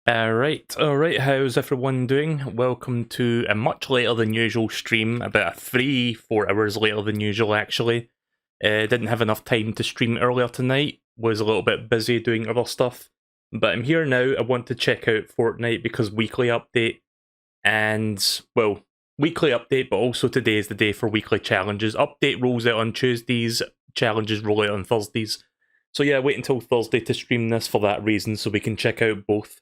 Alright, how's everyone doing? Welcome to a much later than usual stream, about 3-4 hours later than usual actually. Didn't have enough time to stream earlier tonight, was a little bit busy doing other stuff. But I'm here now. I want to check out Fortnite because weekly update, and, well, weekly update, but also today is the day for weekly challenges. Update rolls out on Tuesdays, challenges roll out on Thursdays. So yeah, wait until Thursday to stream this for that reason, so we can check out both.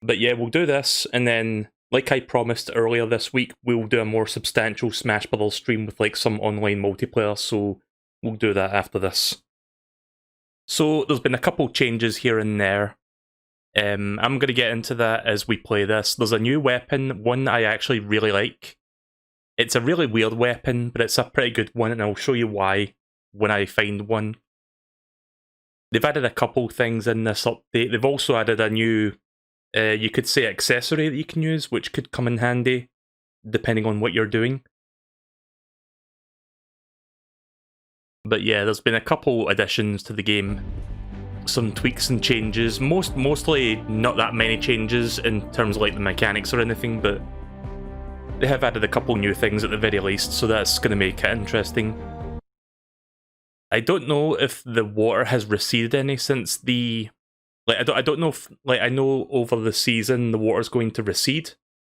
But yeah, we'll do this, and then, like I promised earlier this week, we'll do a more substantial Smash Bros. Stream with like some online multiplayer, so we'll do that after this. So there's been a couple changes here and there. I'm going to get into that as we play this. There's a new weapon, one I actually really like. It's a really weird weapon, but it's a pretty good one, and I'll show you why when I find one. They've added a couple things in this update. They've also added a new, you could say, accessory that you can use, which could come in handy, depending on what you're doing. But yeah, there's been a couple additions to the game. Some tweaks and changes. Mostly not that many changes in terms of like the mechanics or anything, but they have added a couple new things at the very least, so that's going to make it interesting. I don't know if the water has receded any since the... Like, I don't know if... Like, I know over the season the water's going to recede,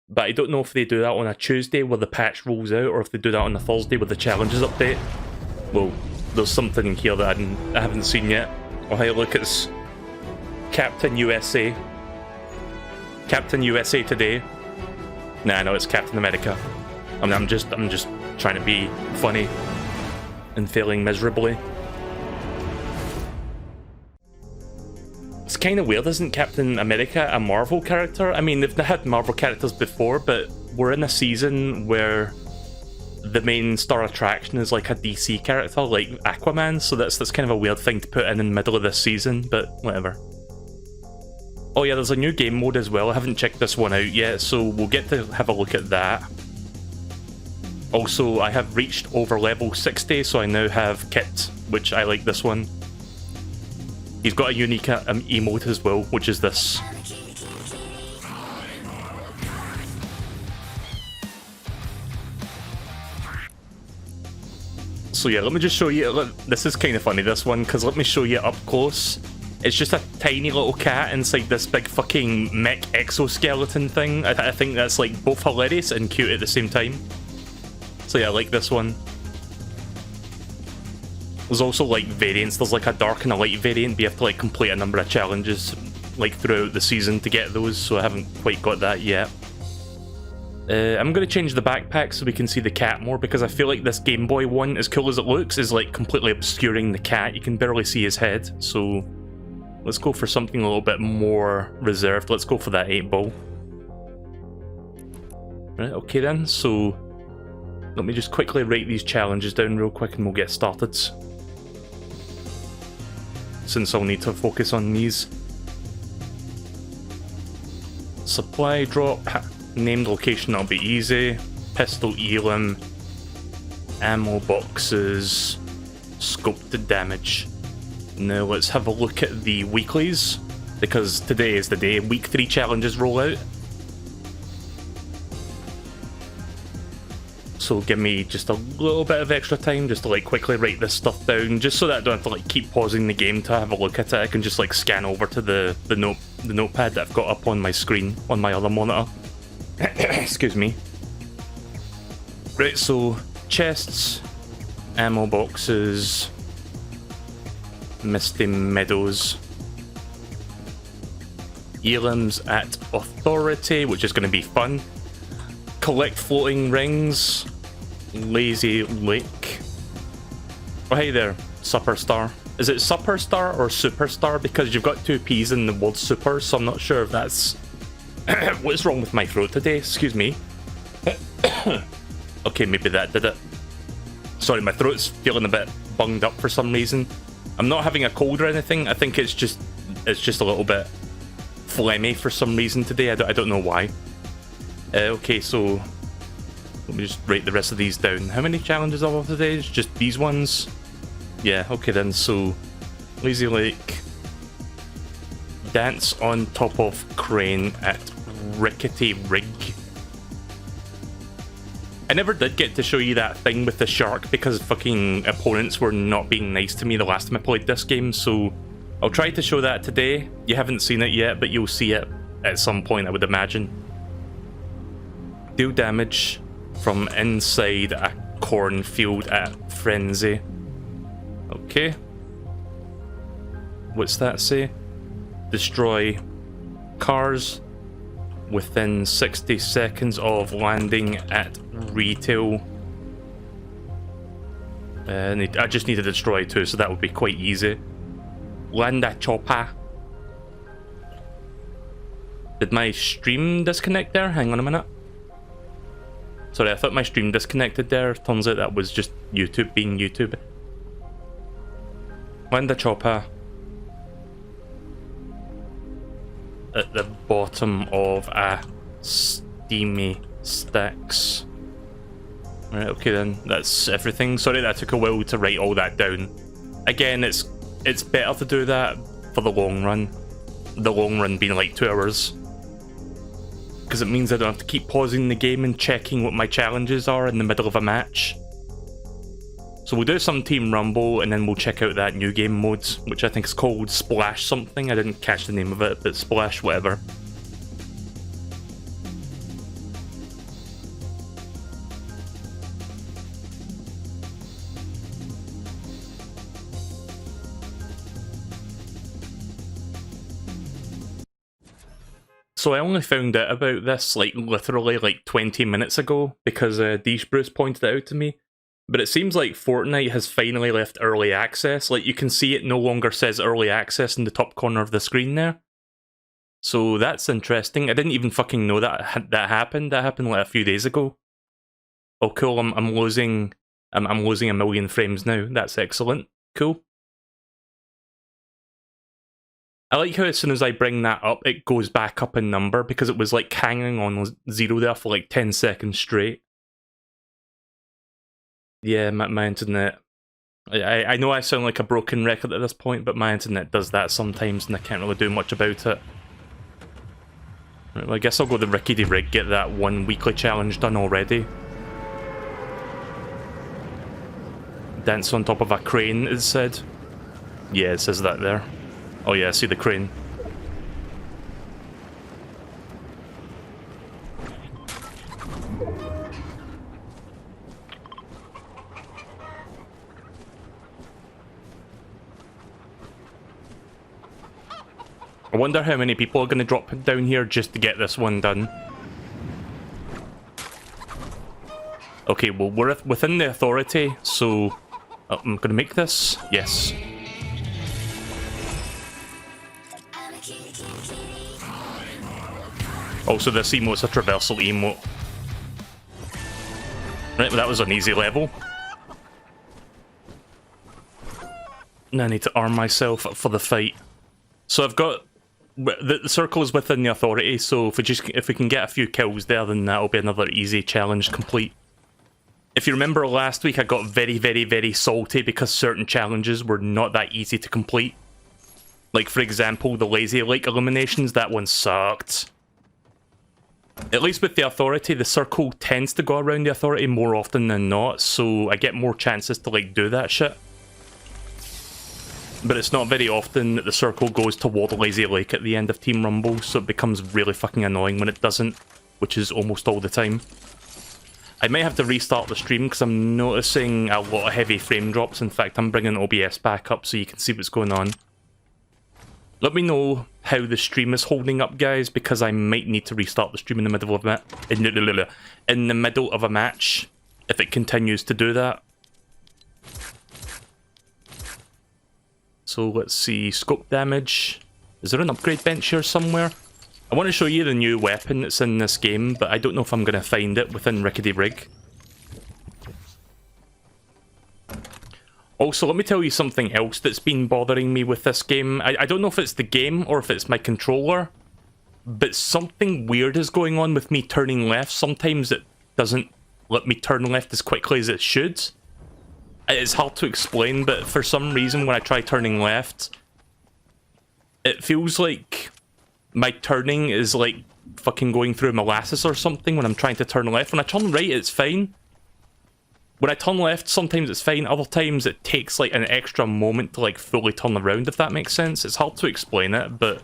but I don't know if they do that on a Tuesday where the patch rolls out, or if they do that on a Thursday with the challenges update. Well, there's something in here that I haven't seen yet. Oh, hey, look, it's Captain USA. Captain USA today. Nah, no, it's Captain America. I mean, I'm just trying to be funny and failing miserably. It's kind of weird, isn't Captain America a Marvel character? I mean, they've had Marvel characters before, but we're in a season where the main star attraction is like a DC character, like Aquaman, so that's kind of a weird thing to put in the middle of this season, but whatever. Oh yeah, there's a new game mode as well. I haven't checked this one out yet, so we'll get to have a look at that. Also, I have reached over level 60, so I now have Kit, which I like this one. He's got a unique emote as well, which is this. So yeah, let me just show you. This is kind of funny, this one, because let me show you up close. It's just a tiny little cat inside this big fucking mech exoskeleton thing. I think that's like both hilarious and cute at the same time. So yeah, I like this one. There's also like variants. There's like a dark and a light variant, but you have to like complete a number of challenges like throughout the season to get those, so I haven't quite got that yet. I'm going to change the backpack so we can see the cat more, because I feel like this Game Boy one, as cool as it looks, is like completely obscuring the cat. You can barely see his head, so let's go for something a little bit more reserved. Let's go for that 8-ball. Right, okay then, so let me just quickly write these challenges down real quick and we'll get started, since I'll need to focus on these. Supply drop. Named location, that'll be easy. Pistol elim, ammo boxes, scoped damage. Now let's have a look at the weeklies, because today is the day. Week 3 challenges roll out. So give me just a little bit of extra time just to like quickly write this stuff down, just so that I don't have to like keep pausing the game to have a look at it. I can just like scan over to the notepad that I've got up on my screen on my other monitor. Excuse me. Right, so chests, ammo boxes, Misty Meadows, elims at Authority, which is going to be fun. Collect floating rings, Lazy Lake. Oh hey there, Superstar. Is it Superstar or Superstar? Because you've got 2 P's in the word super, so I'm not sure if that's... What's wrong with my throat today? Excuse me. Okay, maybe that did it. Sorry, my throat's feeling a bit bunged up for some reason. I'm not having a cold or anything. I think it's just a little bit phlegmy for some reason today. I don't know why. Okay, so let me just write the rest of these down. How many challenges are there today? It's just these ones. Yeah, okay then. So Lazy Lake, Dance on top of crane at rickety rig. I never did get to show you that thing with the shark because fucking opponents were not being nice to me the last time I played this game, so I'll try to show that today. You haven't seen it yet, but you'll see it at some point, I would imagine. Deal damage from inside a cornfield at frenzy. Okay. What's that say? Destroy cars within 60 seconds of landing at retail. I just need to destroy 2, so that would be quite easy. Land a chopper. Did my stream disconnect there? Hang on a minute. Sorry, I thought my stream disconnected there. Turns out that was just YouTube being YouTube. Land a chopper at the bottom of a steamy sticks. Right, okay then, that's everything. Sorry that took a while to write all that down. Again, it's better to do that for the long run. The long run being like 2 hours. Because it means I don't have to keep pausing the game and checking what my challenges are in the middle of a match. So we'll do some Team Rumble and then we'll check out that new game mode, which I think is called Splash something. I didn't catch the name of it, but Splash whatever. So I only found out about this like literally like 20 minutes ago because Deesh Bruce pointed it out to me. But it seems like Fortnite has finally left early access. Like you can see it no longer says early access in the top corner of the screen there. So that's interesting. I didn't even fucking know that happened. That happened like a few days ago. Oh cool, I'm losing a million frames now. That's excellent. Cool. I like how as soon as I bring that up, it goes back up in number because it was like hanging on 0 there for like 10 seconds straight. Yeah, my internet. I know I sound like a broken record at this point, but my internet does that sometimes and I can't really do much about it. Right, well, I guess I'll go the rickety rig, get that one weekly challenge done already. Dance on top of a crane, it said. Yeah, it says that there. Oh yeah, I see the crane. I wonder how many people are going to drop down here just to get this one done. Okay, well, we're within the authority, so I'm going to make this. Yes. Also, this emote's a traversal emote. Right, that was an easy level. Now I need to arm myself for the fight. So I've got... The circle is within the authority, so if we can get a few kills there, then that'll be another easy challenge complete. If you remember last week, I got very, very, very salty because certain challenges were not that easy to complete. Like, for example, the Lazy Lake eliminations, that one sucked. At least with the authority, the circle tends to go around the authority more often than not, so I get more chances to, like, do that shit. But it's not very often that the circle goes toward Lazy Lake at the end of Team Rumble, so it becomes really fucking annoying when it doesn't, which is almost all the time. I might have to restart the stream because I'm noticing a lot of heavy frame drops. In fact, I'm bringing OBS back up so you can see what's going on. Let me know how the stream is holding up, guys, because I might need to restart the stream in the middle of a match if it continues to do that. So let's see, scope damage. Is there an upgrade bench here somewhere? I want to show you the new weapon that's in this game, but I don't know if I'm going to find it within Rickety Rig. Also, let me tell you something else that's been bothering me with this game. I don't know if it's the game or if it's my controller, but something weird is going on with me turning left. Sometimes it doesn't let me turn left as quickly as it should. It's hard to explain, but for some reason when I try turning left, It feels like my turning is like fucking going through molasses or something when I'm trying to turn left. When I turn right, it's fine. When I turn left, sometimes it's fine. Other times it takes like an extra moment to like fully turn around, if that makes sense. It's hard to explain it, but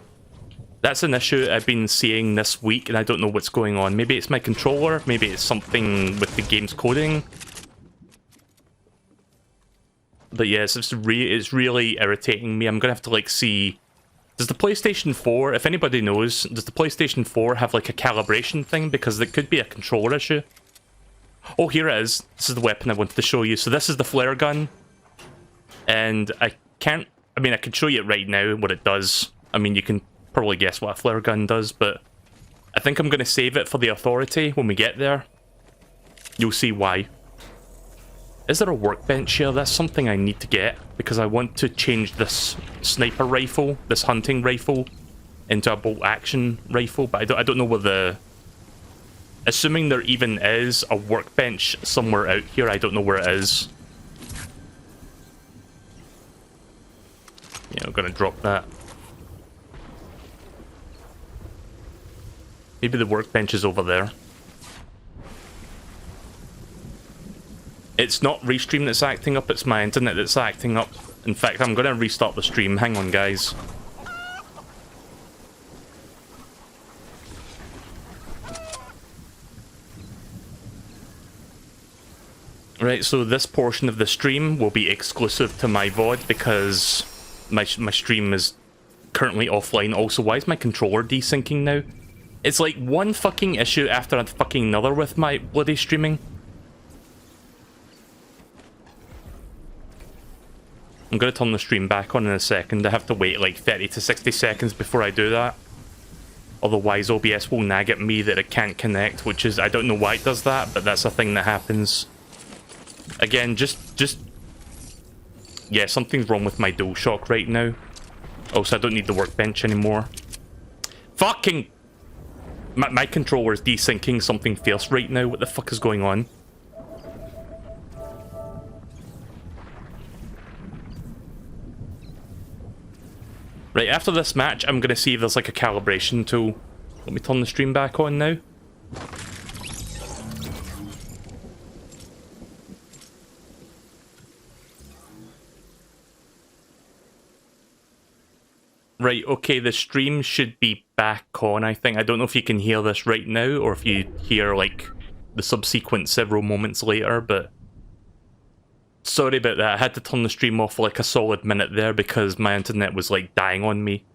that's an issue I've been seeing this week, and I don't know what's going on. Maybe it's my controller, maybe it's something with the game's coding. But yes, it's really irritating me. I'm gonna have to like see... Does the PlayStation 4, if anybody knows, does the PlayStation 4 have like a calibration thing? Because it could be a controller issue. Oh, here it is. This is the weapon I wanted to show you. So this is the flare gun. And I can't... I mean, I could show you it right now, what it does. I mean, you can probably guess what a flare gun does, but I think I'm going to save it for the authority when we get there. You'll see why. Is there a workbench here? That's something I need to get, because I want to change this sniper rifle, this hunting rifle, into a bolt action rifle, but I don't know where the... Assuming there even is a workbench somewhere out here, I don't know where it is. Yeah, I'm gonna drop that. Maybe the workbench is over there. It's not Restream that's acting up, it's my internet that's acting up. In fact, I'm gonna restart the stream. Hang on, guys. Right, so this portion of the stream will be exclusive to my VOD because my stream is currently offline. Also, why is my controller desyncing now? It's like one fucking issue after fucking another with my bloody streaming. I'm gonna turn the stream back on in a second. I have to wait like 30 to 60 seconds before I do that. Otherwise OBS will nag at me that it can't connect, which is, I don't know why it does that, but that's a thing that happens. Again, just... Yeah, something's wrong with my DualShock right now. Also, I don't need the workbench anymore. Fucking... My controller is desyncing something fierce right now. What the fuck is going on? Right, after this match, I'm gonna see if there's like a calibration tool. Let me turn the stream back on now. Right, okay, the stream should be back on, I think. I don't know if you can hear this right now, or if you hear, like, the subsequent several moments later, but... Sorry about that, I had to turn the stream off for, like, a solid minute there because my internet was, like, dying on me.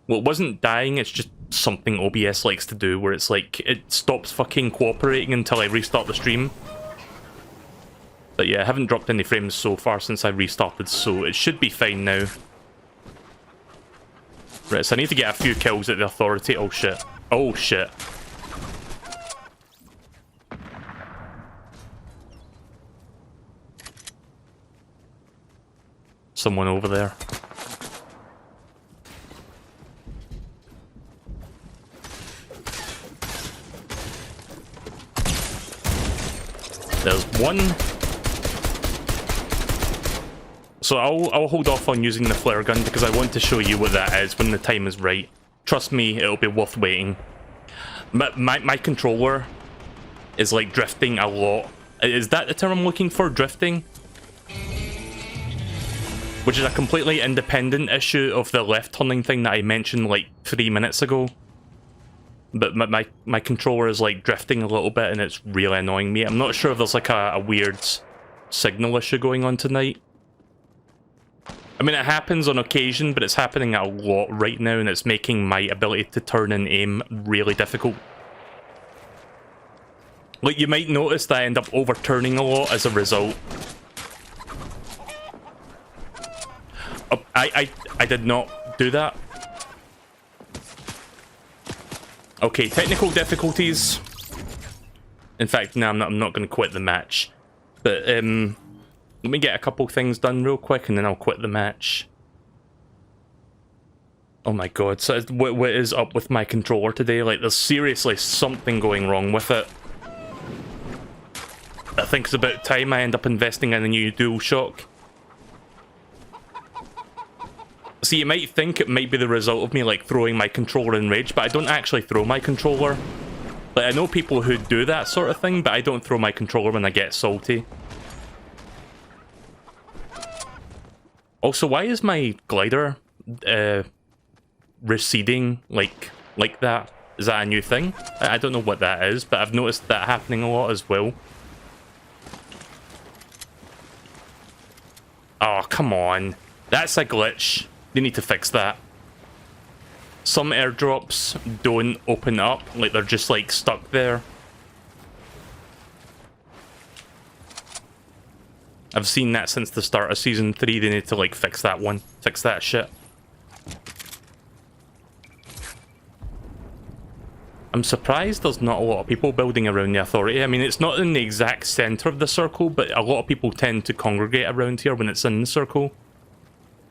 Well, it wasn't dying, it's just something OBS likes to do, where it's like, it stops fucking cooperating until I restart the stream. But yeah, I haven't dropped any frames so far since I restarted, so it should be fine now. Right, so I need to get a few kills at the authority. Oh shit. Oh shit. Someone over there. There's one. So I'll hold off on using the flare gun because I want to show you what that is when the time is right. Trust me, it'll be worth waiting. My controller is like drifting a lot. Is that the term I'm looking for? Drifting? Which is a completely independent issue of the left turning thing that I mentioned like 3 minutes ago. But my controller is like drifting a little bit and it's really annoying me. I'm not sure if there's like a weird signal issue going on tonight. I mean, it happens on occasion, but it's happening a lot right now, and it's making my ability to turn and aim really difficult. Like, you might notice that I end up overturning a lot as a result. Oh, I did not do that. Okay, technical difficulties. In fact, no, I'm not going to quit the match. But, let me get a couple things done real quick and then I'll quit the match. Oh my god, so what is up with my controller today? Like, there's seriously something going wrong with it. I think it's about time I end up investing in a new DualShock. See, you might think it might be the result of me, like, throwing my controller in rage, but I don't actually throw my controller. Like, I know people who do that sort of thing, but I don't throw my controller when I get salty. Also, why is my glider receding like that? Is that a new thing? I don't know what that is, but I've noticed that happening a lot as well. Oh, come on. That's a glitch. They need to fix that. Some airdrops don't open up, like they're just like stuck there. I've seen that since the start of Season 3, they need to like fix that one. Fix that shit. I'm surprised there's not a lot of people building around the Authority. I mean, it's not in the exact centre of the circle, but a lot of people tend to congregate around here when it's in the circle.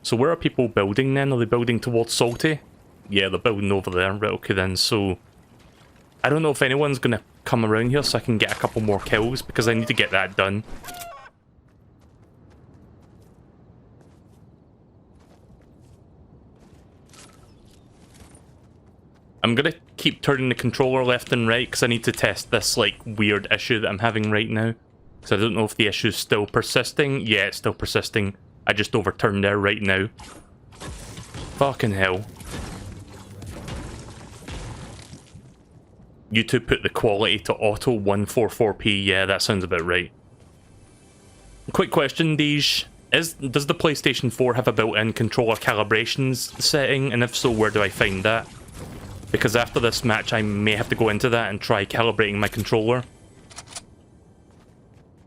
So where are people building then? Are they building towards Salty? Yeah, they're building over there. Right, okay then. So I don't know if anyone's going to come around here so I can get a couple more kills, because I need to get that done. I'm going to keep turning the controller left and right because I need to test this like weird issue that I'm having right now. So I don't know if the issue's still persisting. Yeah, it's still persisting. I just overturned there right now. Fucking hell. YouTube put the quality to auto 144p. Yeah, that sounds about right. Quick question, Deej. Does the PlayStation 4 have a built-in controller calibrations setting? And if so, where do I find that? Because after this match, I may have to go into that and try calibrating my controller.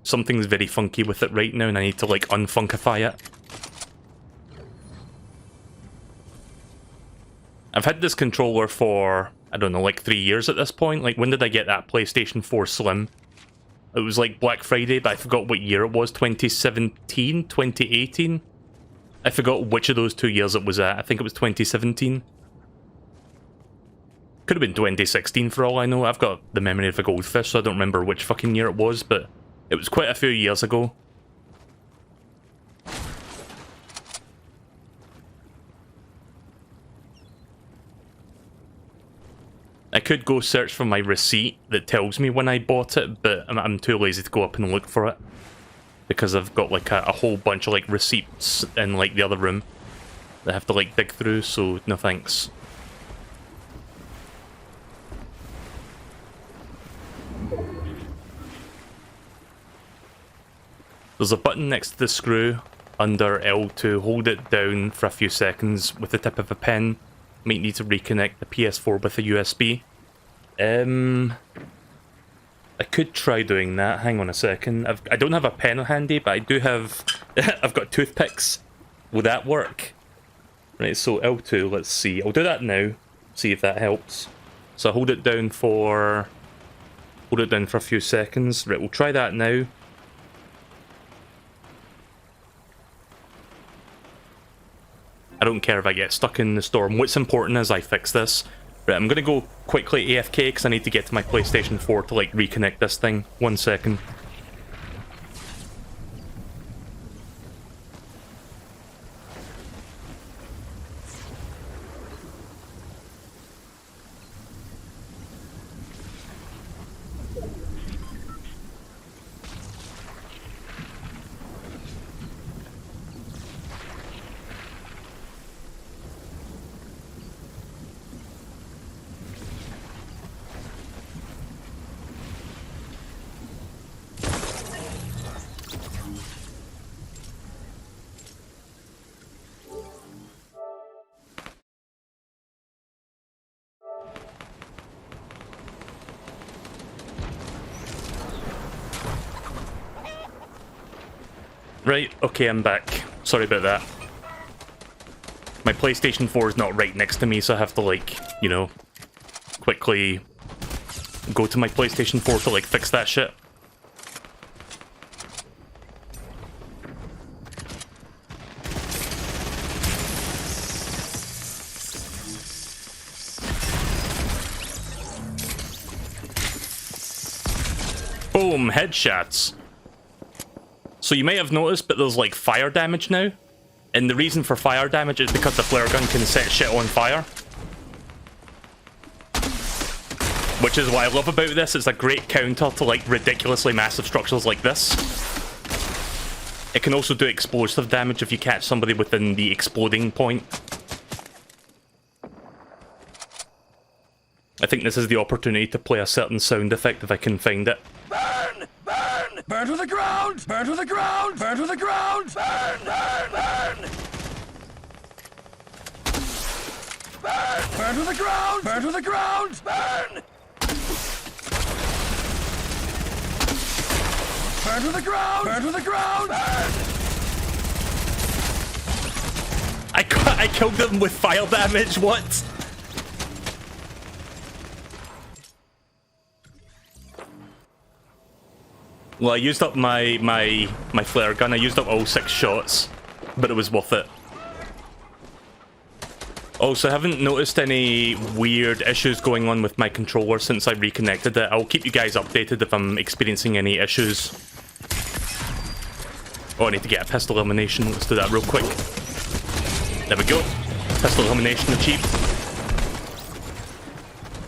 Something's very funky with it right now, and I need to, like, unfunkify it. I've had this controller for, I don't know, like 3 years at this point. Like, when did I get that PlayStation 4 Slim? It was, like, Black Friday, but I forgot what year it was. 2017? 2018? I forgot which of those 2 years it was at. I think it was 2017. Could have been 2016 for all I know. I've got the memory of a goldfish, so I don't remember which fucking year it was, but it was quite a few years ago. I could go search for my receipt that tells me when I bought it, but I'm too lazy to go up and look for it. Because I've got like a whole bunch of like receipts in like the other room that I have to like dig through, so no thanks. There's a button next to the screw under L to hold it down for a few seconds with the tip of a pen. Might need to reconnect the PS4 with a USB. I could try doing that. Hang on a second. I don't have a pen handy, but I do have... I've got toothpicks. Will that work? Right, so L2, let's see. I'll do that now. See if that helps. So hold it down for... Hold it down for a few seconds. Right, we'll try that now. I don't care if I get stuck in the storm. What's important is I fix this. Right, I'm gonna go quickly AFK because I need to get to my PlayStation 4 to like reconnect this thing. 1 second. Right, okay, I'm back. Sorry about that. My PlayStation 4 is not right next to me, so I have to, like, you know, quickly go to my PlayStation 4 to, like, fix that shit. Boom, headshots. So you may have noticed, but there's like fire damage now. And the reason for fire damage is because the flare gun can set shit on fire. Which is what I love about this. It's a great counter to like ridiculously massive structures like this. It can also do explosive damage if you catch somebody within the exploding point. I think this is the opportunity to play a certain sound effect if I can find it. Burn! Burn! Burn to the ground! Burn to the ground! Burn to the ground! Burn! Burn! Burn! Burn! Burn to the ground! Burn to the ground! Burn! Burn to the ground! Burn to the ground! Burn! I killed them with fire damage, what? Well, I used up my flare gun. I used up all 6 shots, but it was worth it. Also, I haven't noticed any weird issues going on with my controller since I reconnected it. I'll keep you guys updated if I'm experiencing any issues. Oh, I need to get a pistol elimination. Let's do that real quick. There we go. Pistol elimination achieved.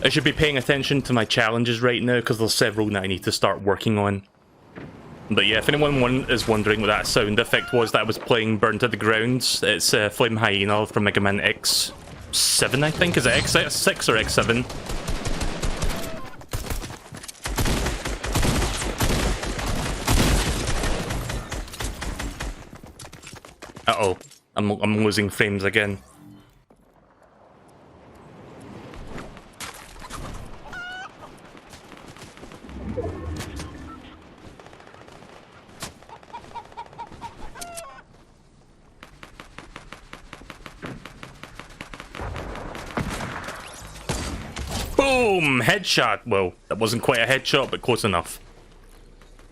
I should be paying attention to my challenges right now because there's several that I need to start working on. But yeah, if anyone is wondering what that sound effect was that I was playing Burn to the Ground, it's Flame Hyena from Mega Man X7, I think. Is it X6 or X7? Uh-oh. I'm losing frames again. Boom! Headshot! Well, that wasn't quite a headshot, but close enough.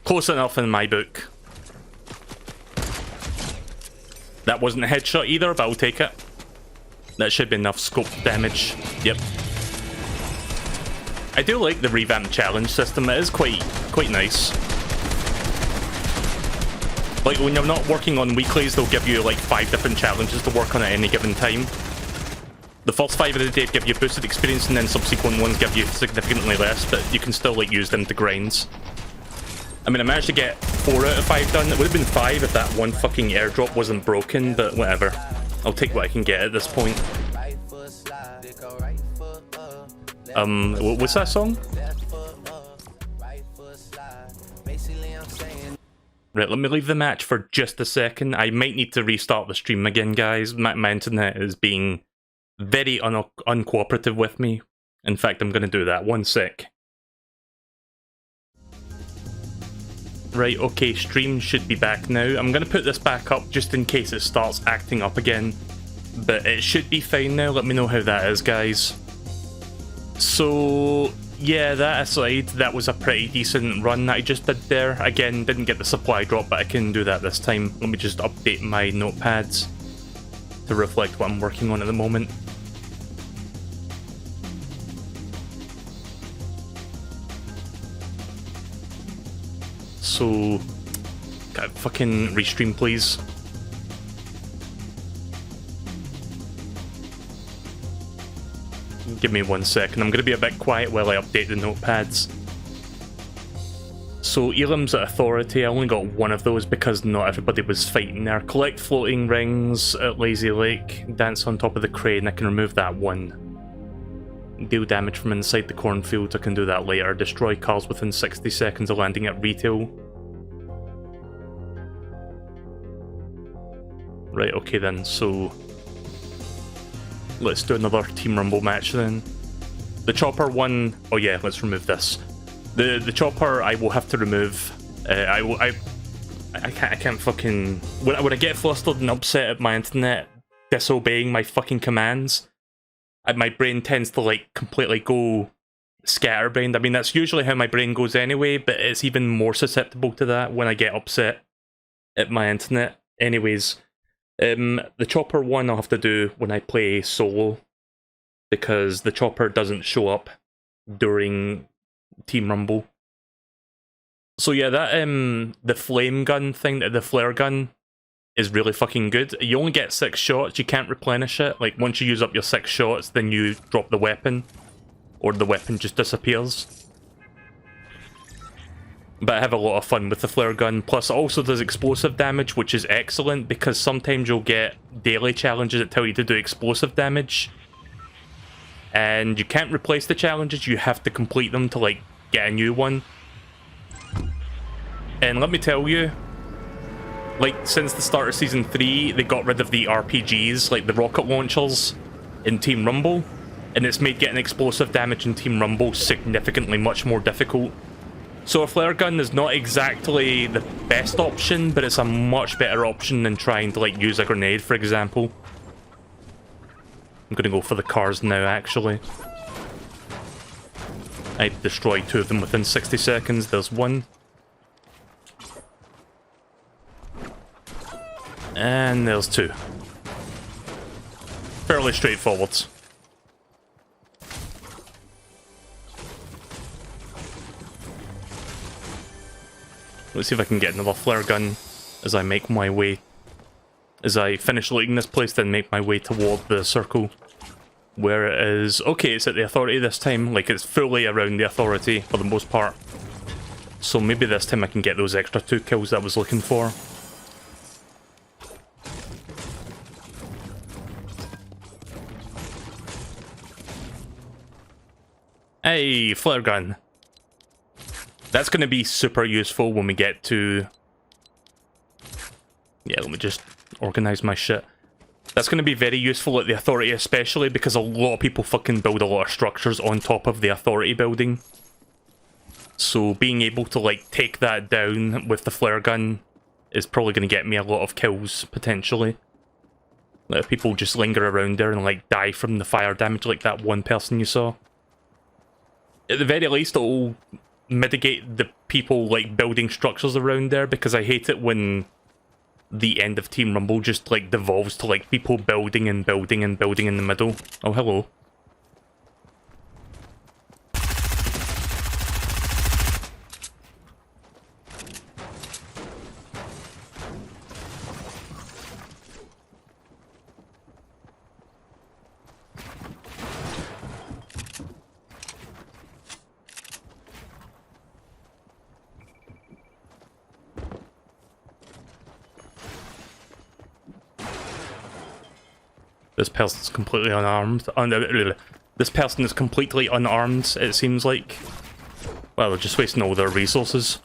Close enough in my book. That wasn't a headshot either, but I'll take it. That should be enough scope damage. Yep. I do like the revamped challenge system. It is quite nice. Like, when you're not working on weeklies, they'll give you like 5 different challenges to work on at any given time. The first 5 of the day give you boosted experience, and then subsequent ones give you significantly less, but you can still like use them to grind. I mean, I managed to get 4 out of 5 done. It would have been 5 if that one fucking airdrop wasn't broken, but whatever. I'll take what I can get at this point. What's that song? Right, let me leave the match for just a second. I might need to restart the stream again, guys. My internet is being very uncooperative with me. In fact, I'm going to do that. 1 sec. Right, okay, stream should be back now. I'm going to put this back up just in case it starts acting up again. But it should be fine now. Let me know how that is, guys. So, yeah, that aside, that was a pretty decent run that I just did there. Again, didn't get the supply drop, but I can do that this time. Let me just update my notepads to reflect what I'm working on at the moment. So, fucking restream, please. Give me 1 second. I'm going to be a bit quiet while I update the notepads. So, Elam's at Authority. I only got 1 of those because not everybody was fighting there. Collect floating rings at Lazy Lake. Dance on top of the crane. I can remove that 1. Deal damage from inside the cornfield. I can do that later. Destroy cars within 60 seconds of landing at retail. Right, okay then, so let's do another Team Rumble match then. The chopper one, oh yeah, let's remove this. The chopper I will have to remove. I can't fucking, when I get flustered and upset at my internet disobeying my fucking commands, my brain tends to like completely go scatterbrained. I mean, that's usually how my brain goes anyway, but it's even more susceptible to that when I get upset at my internet. Anyways, the chopper one I'll have to do when I play solo, because the chopper doesn't show up during Team Rumble. So yeah, that the flame gun thing, the flare gun, is really fucking good. You only get 6 shots, you can't replenish it. Like, once you use up your 6 shots, then you drop the weapon. Or the weapon just disappears. But I have a lot of fun with the flare gun. Plus, it also does explosive damage, which is excellent, because sometimes you'll get daily challenges that tell you to do explosive damage. And you can't replace the challenges, you have to complete them to, like, get a new one. And let me tell you, like, since the start of Season 3, they got rid of the RPGs, like the rocket launchers, in Team Rumble. And it's made getting explosive damage in Team Rumble significantly much more difficult. So a flare gun is not exactly the best option, but it's a much better option than trying to, like, use a grenade, for example. I'm gonna go for the cars now, actually. I destroyed 2 of them within 60 seconds. There's 1. And there's 2. Fairly straightforward. Let's see if I can get another flare gun as I make my way... As I finish looting this place, then make my way toward the circle. Where it is... Okay, it's at the Authority this time. Like, it's fully around the Authority for the most part. So maybe this time I can get those extra 2 kills that I was looking for. Hey, flare gun. That's going to be super useful when we get to... Yeah, let me just organize my shit. That's going to be very useful at the Authority especially, because a lot of people fucking build a lot of structures on top of the Authority building. So being able to, like, take that down with the flare gun is probably going to get me a lot of kills, potentially. Let people just linger around there and, like, die from the fire damage like that one person you saw. At the very least, it'll mitigate the people, like, building structures around there, because I hate it when the end of Team Rumble just, like, devolves to, like, people building and building and building in the middle. Oh, hello. This person's completely unarmed. This person is completely unarmed, it seems like. Well, they're just wasting all their resources.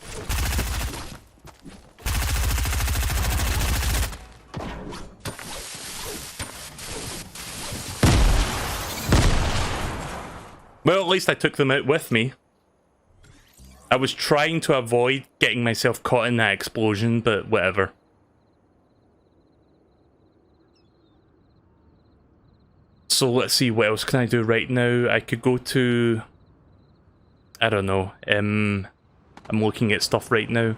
Well, at least I took them out with me. I was trying to avoid getting myself caught in that explosion, but whatever. So let's see, what else can I do right now? I could go to... I don't know. I'm looking at stuff right now.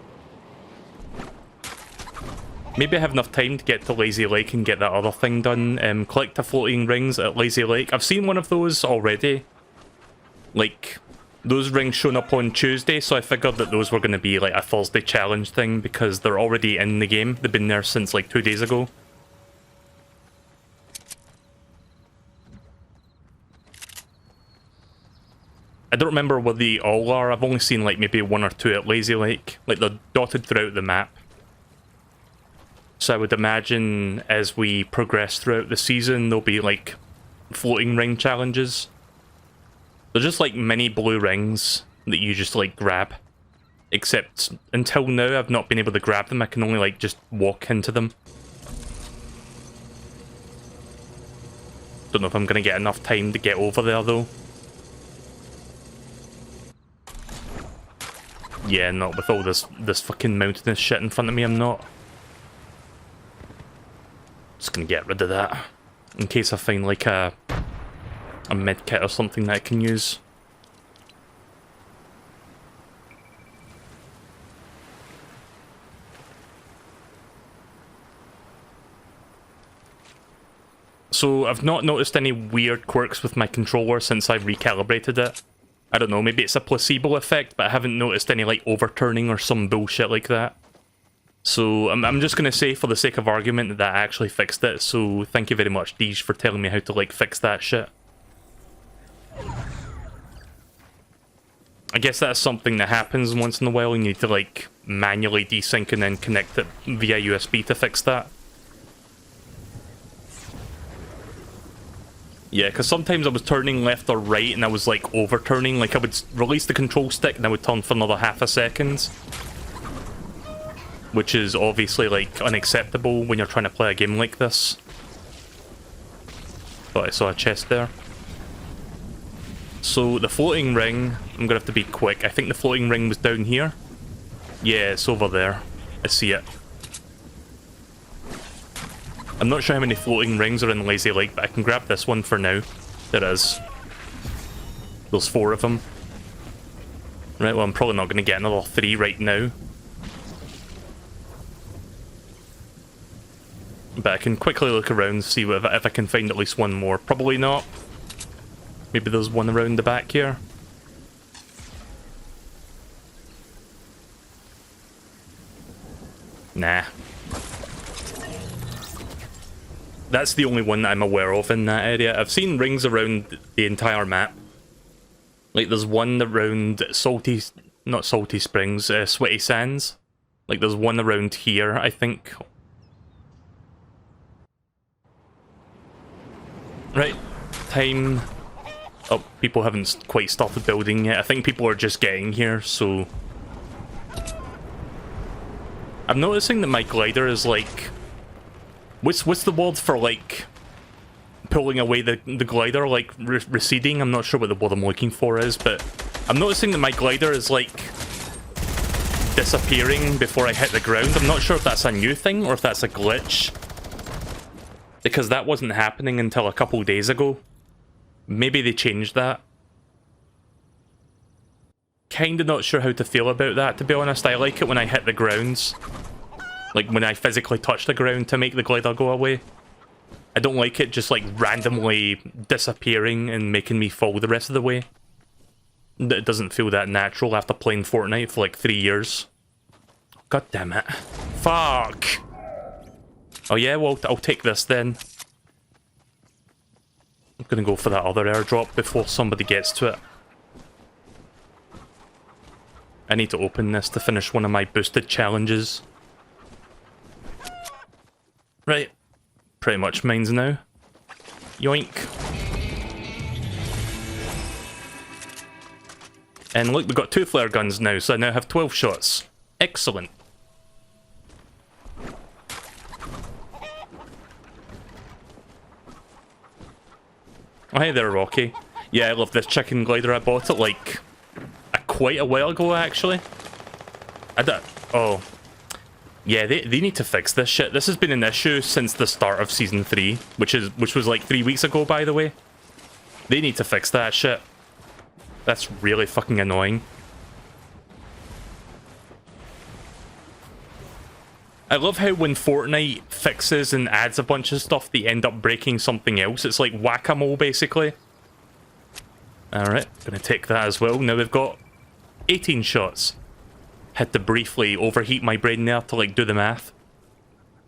Maybe I have enough time to get to Lazy Lake and get that other thing done. Collect the floating rings at Lazy Lake. I've seen one of those already. Like, those rings shown up on Tuesday, so I figured that those were going to be like a Thursday challenge thing, because they're already in the game. They've been there since like 2 days ago. I don't remember what they all are. I've only seen like maybe 1 or 2 at Lazy Lake. Like, they're dotted throughout the map. So I would imagine as we progress throughout the season, there'll be like floating ring challenges. They're just like mini blue rings that you just like grab. Except until now I've not been able to grab them. I can only like just walk into them. Don't know if I'm going to get enough time to get over there though. Yeah, not with all this fucking mountainous shit in front of me, I'm not. Just gonna get rid of that. In case I find like a medkit or something that I can use. So I've not noticed any weird quirks with my controller since I've recalibrated it. I don't know, maybe it's a placebo effect, but I haven't noticed any like overturning or some bullshit like that. So I'm just going to say, for the sake of argument, that that actually fixed it. So thank you very much, Deej, for telling me how to, like, fix that shit. I guess that's something that happens once in a while, and you need to, like, manually desync and then connect it via USB to fix that. Yeah, because sometimes I was turning left or right and I was, like, overturning. Like, I would release the control stick and I would turn for another half a second. Which is obviously, like, unacceptable when you're trying to play a game like this. Thought I saw a chest there. So, the floating ring, I'm gonna have to be quick. I think the floating ring was down here. Yeah, it's over there. I see it. I'm not sure how many floating rings are in Lazy Lake, but I can grab this one for now. There is. There's 4 of them. Right, well, I'm probably not going to get another 3 right now. But I can quickly look around, see if I can find at least one more. Probably not. Maybe there's one around the back here. Nah. That's the only one that I'm aware of in that area. I've seen rings around the entire map. Like, there's one around Salty... not Salty Springs, Sweaty Sands. Like, there's one around here, I think. Right. Time... Oh, people haven't quite started building yet. I think people are just getting here, so... I'm noticing that my glider is, like... What's the word for, like, pulling away the glider, like, receding? I'm not sure what the word I'm looking for is, but I'm noticing that my glider is, like, disappearing before I hit the ground. I'm not sure if that's a new thing or if that's a glitch, because that wasn't happening until a couple days ago. Maybe they changed that. Kinda not sure how to feel about that, to be honest. I like it when I hit the grounds. Like, when I physically touch the ground to make the glider go away. I don't like it just, like, randomly disappearing and making me fall the rest of the way. It doesn't feel that natural after playing Fortnite for, like, 3 years. God damn it. Fuck! Oh yeah, well, I'll take this then. I'm gonna go for that other airdrop before somebody gets to it. I need to open this to finish one of my boosted challenges. Right. Pretty much mine's now. Yoink. And look, we've got 2 flare guns now, so I now have 12 shots. Excellent. Oh, hey there, Rocky. Yeah, I love this chicken glider. I bought it, like, quite a while ago, actually. Oh. Yeah, they need to fix this shit. This has been an issue since the start of Season 3, which was like 3 weeks ago, by the way. They need to fix that shit. That's really fucking annoying. I love how when Fortnite fixes and adds a bunch of stuff, they end up breaking something else. It's like whack-a-mole, basically. Alright, gonna take that as well. Now we've got 18 shots. Had to briefly overheat my brain there to, like, do the math.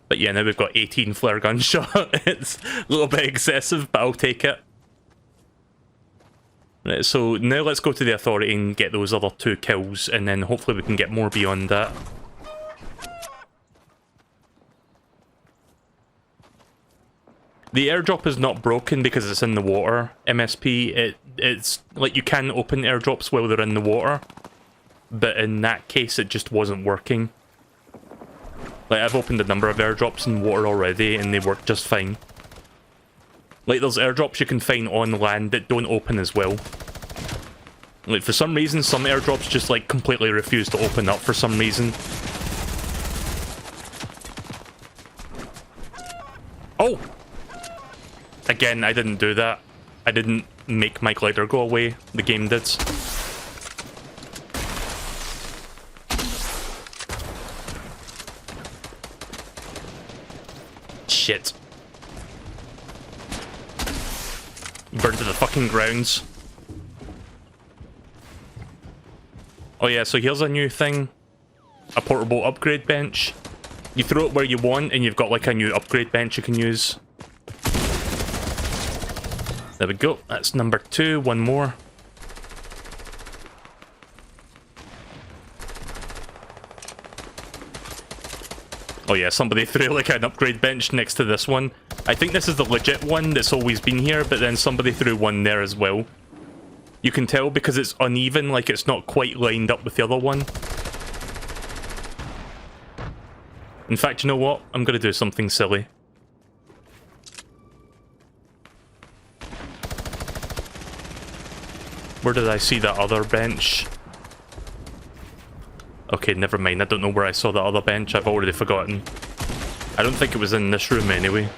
But yeah, now we've got 18 flare gun shot. It's a little bit excessive, but I'll take it. Right, so now let's go to the Authority and get those other 2 kills, and then hopefully we can get more beyond that. The airdrop is not broken because it's in the water, MSP. It's like you can open airdrops while they're in the water. But in that case, it just wasn't working. Like, I've opened a number of airdrops in water already, and they work just fine. Like, there's airdrops you can find on land that don't open as well. Like, for some reason, some airdrops just, like, completely refuse to open up for some reason. Oh! Again, I didn't do that. I didn't make my glider go away. The game did. Shit. Burned to the fucking grounds. Oh yeah, so here's a new thing. A portable upgrade bench. You throw it where you want, and you've got like a new upgrade bench you can use. There we go. That's number 2. One more. Oh yeah, somebody threw like an upgrade bench next to this one. I think this is the legit one that's always been here, but then somebody threw one there as well. You can tell because it's uneven, like it's not quite lined up with the other one. In fact, you know what? I'm gonna do something silly. Where did I see that other bench? Okay, never mind. I don't know where I saw the other bench. I've already forgotten. I don't think it was in this room anyway.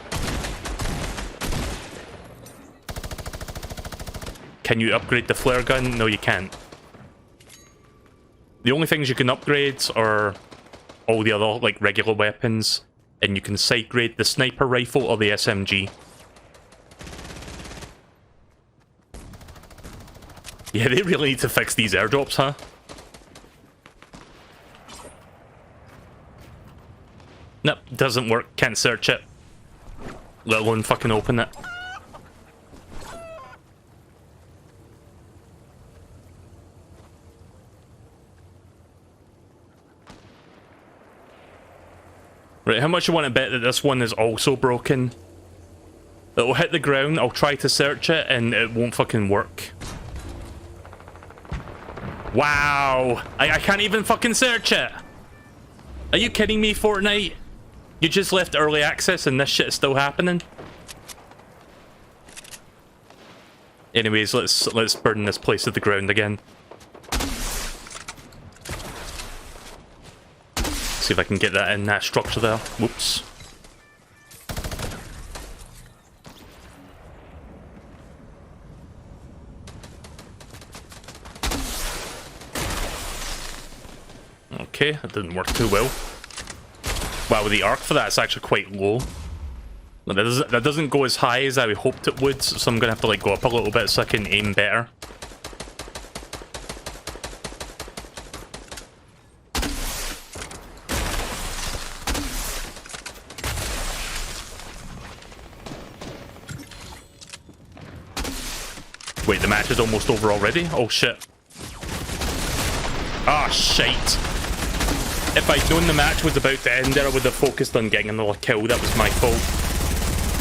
Can you upgrade the flare gun? No, you can't. The only things you can upgrade are all the other, like, regular weapons. And you can side grade the sniper rifle or the SMG. Yeah, they really need to fix these airdrops, huh? Nope, doesn't work. Can't search it. Let alone fucking open it. Right, how much you want to bet that this one is also broken? It'll hit the ground, I'll try to search it, and it won't fucking work. Wow! I can't even fucking search it! Are you kidding me, Fortnite? You just left early access and this shit is still happening? Anyways, let's burn this place to the ground again. See if I can get that in that structure there. Whoops. Okay, that didn't work too well. Wow, the arc for that is actually quite low. That doesn't go as high as I hoped it would, so I'm gonna have to like go up a little bit so I can aim better. Wait, the match is almost over already? Oh shit. Ah, shite. If I'd known the match was about to end there, I would have focused on getting another kill. That was my fault.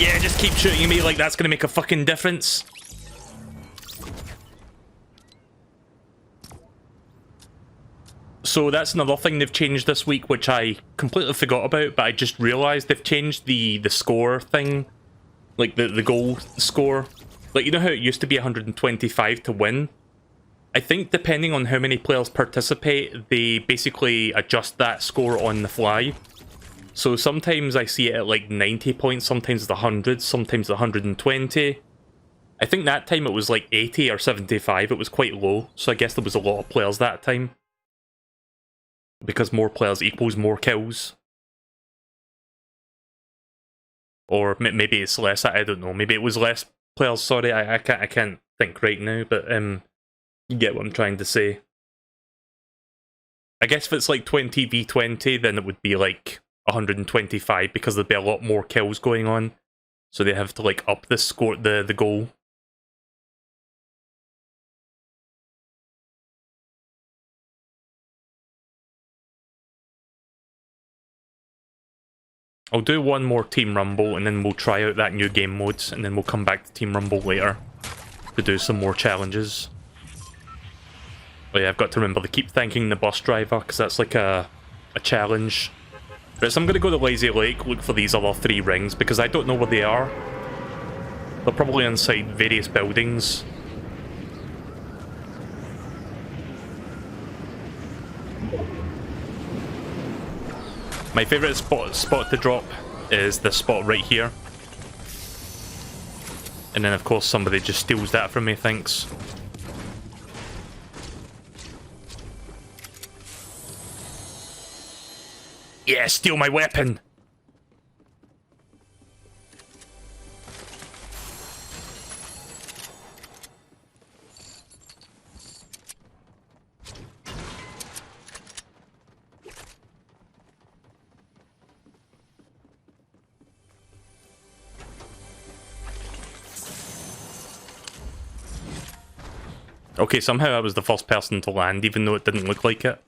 Yeah, just keep shooting at me like that's gonna make a fucking difference. So that's another thing they've changed this week, which I completely forgot about, but I just realised they've changed the score thing. Like the goal score. Like, you know how it used to be 125 to win? I think depending on how many players participate, they basically adjust that score on the fly. So sometimes I see it at like 90 points, sometimes it's 100, sometimes 120. I think that time it was like 80 or 75, it was quite low, so I guess there was a lot of players that time. Because more players equals more kills. Or maybe it's less, I don't know, maybe it was less players, sorry, I can't think right now, but you get what I'm trying to say. I guess if it's like 20v20, then it would be like 125 because there'd be a lot more kills going on. So they have to like up the score, the goal. I'll do one more Team Rumble and then we'll try out that new game mode and then we'll come back to Team Rumble later to do some more challenges. Oh yeah, I've got to remember to keep thanking the bus driver because that's like a challenge. Right, so I'm going to go to Lazy Lake, look for these other 3 rings because I don't know where they are. They're probably inside various buildings. My favourite spot to drop is this spot right here. And then of course somebody just steals that from me, thanks. Yeah, steal my weapon! Okay, somehow I was the first person to land, even though it didn't look like it.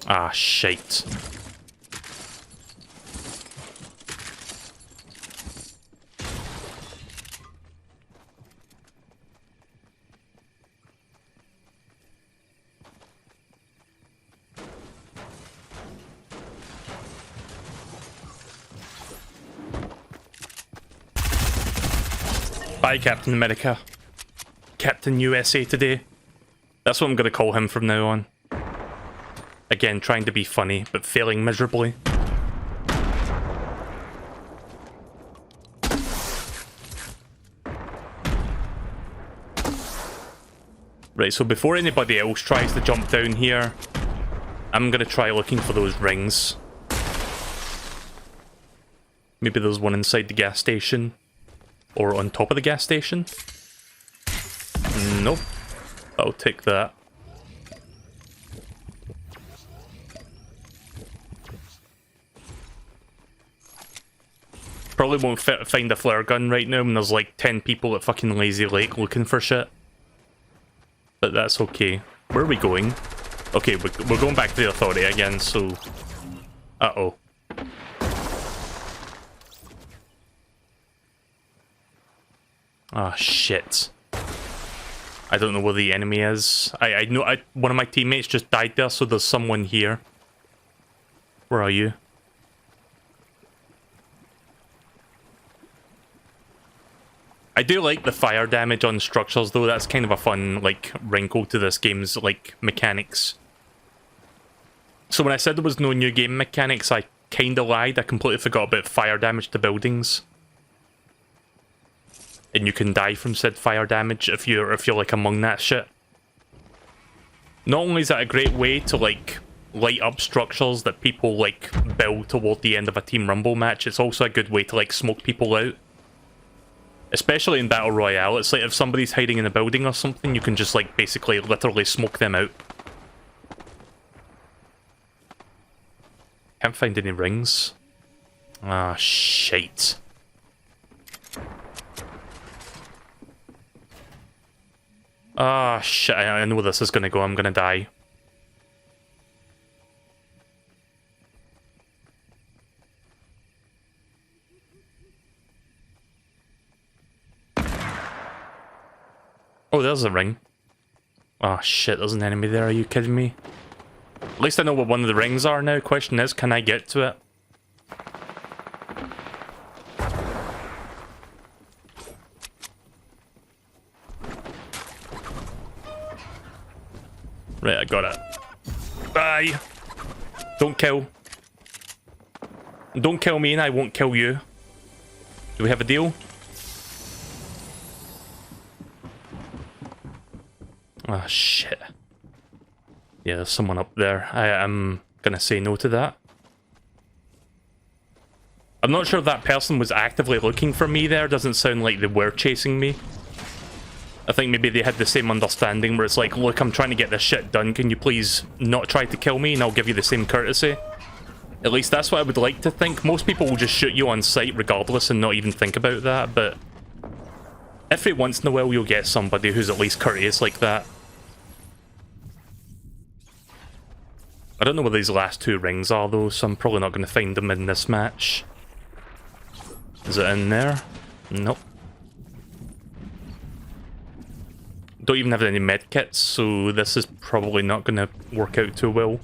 Ah, shite. Bye, Captain America. Captain USA today. That's what I'm gonna call him from now on. Again, trying to be funny, but failing miserably. Right, so before anybody else tries to jump down here, I'm gonna try looking for those rings. Maybe there's one inside the gas station. Or on top of the gas station? Nope. I'll take that. Probably won't find a flare gun right now when there's like 10 people at fucking Lazy Lake looking for shit. But that's okay. Where are we going? Okay, we're going back to the Authority again, so... Uh-oh. Ah, shit. I don't know where the enemy is. I know one of my teammates just died there, so there's someone here. Where are you? I do like the fire damage on structures, though. That's kind of a fun, like, wrinkle to this game's, like, mechanics. So when I said there was no new game mechanics, I kinda lied. I completely forgot about fire damage to buildings. And you can die from said fire damage if you're like among that shit. Not only is that a great way to like light up structures that people like build toward the end of a Team Rumble match, it's also a good way to like smoke people out. Especially in Battle Royale, it's like if somebody's hiding in a building or something, you can just like basically literally smoke them out. Can't find any rings. Ah, shite. Ah, shit, I know where this is gonna go. I'm gonna die. Oh, there's a ring. Oh, shit, there's an enemy there. Are you kidding me? At least I know what one of the rings are now. Question is, can I get to it? Right, I got it. Bye! Don't kill. Don't kill me and I won't kill you. Do we have a deal? Oh, shit. Yeah, there's someone up there. I am gonna say no to that. I'm not sure if that person was actively looking for me there. Doesn't sound like they were chasing me. I think maybe they had the same understanding where it's like, look, I'm trying to get this shit done. Can you please not try to kill me and I'll give you the same courtesy? At least that's what I would like to think. Most people will just shoot you on sight regardless and not even think about that, but every once in a while you'll get somebody who's at least courteous like that. I don't know where these last two rings are though, so I'm probably not going to find them in this match. Is it in there? Nope. Don't even have any medkits, so this is probably not going to work out too well.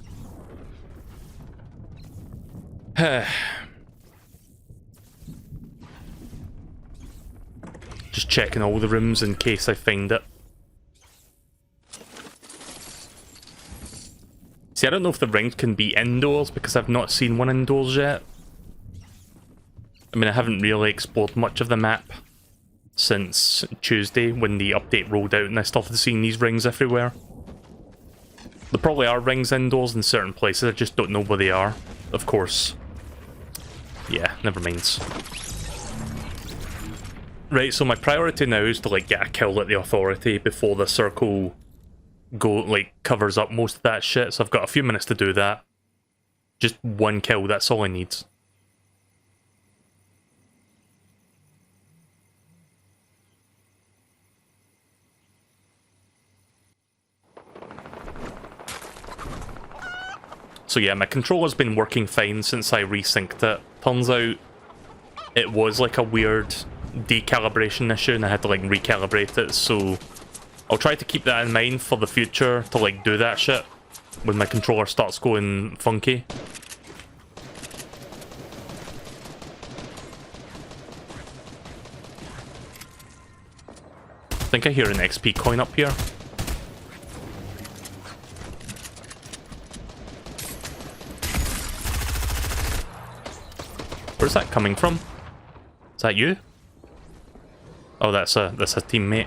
Just checking all the rooms in case I find it. See, I don't know if the rings can be indoors because I've not seen one indoors yet. I mean, I haven't really explored much of the map since Tuesday when the update rolled out and I started seeing these rings everywhere. There probably are rings indoors in certain places, I just don't know where they are, of course. Yeah, never mind. Right, so my priority now is to like get a kill at the Authority before the circle covers up most of that shit, so I've got a few minutes to do that. Just one kill, that's all I need. So yeah, my controller's been working fine since I resynced it. Turns out it was like a weird decalibration issue and I had to like recalibrate it, so I'll try to keep that in mind for the future to like do that shit when my controller starts going funky. I think I hear an XP coin up here. Where's that coming from? Is that you? Oh, that's a teammate.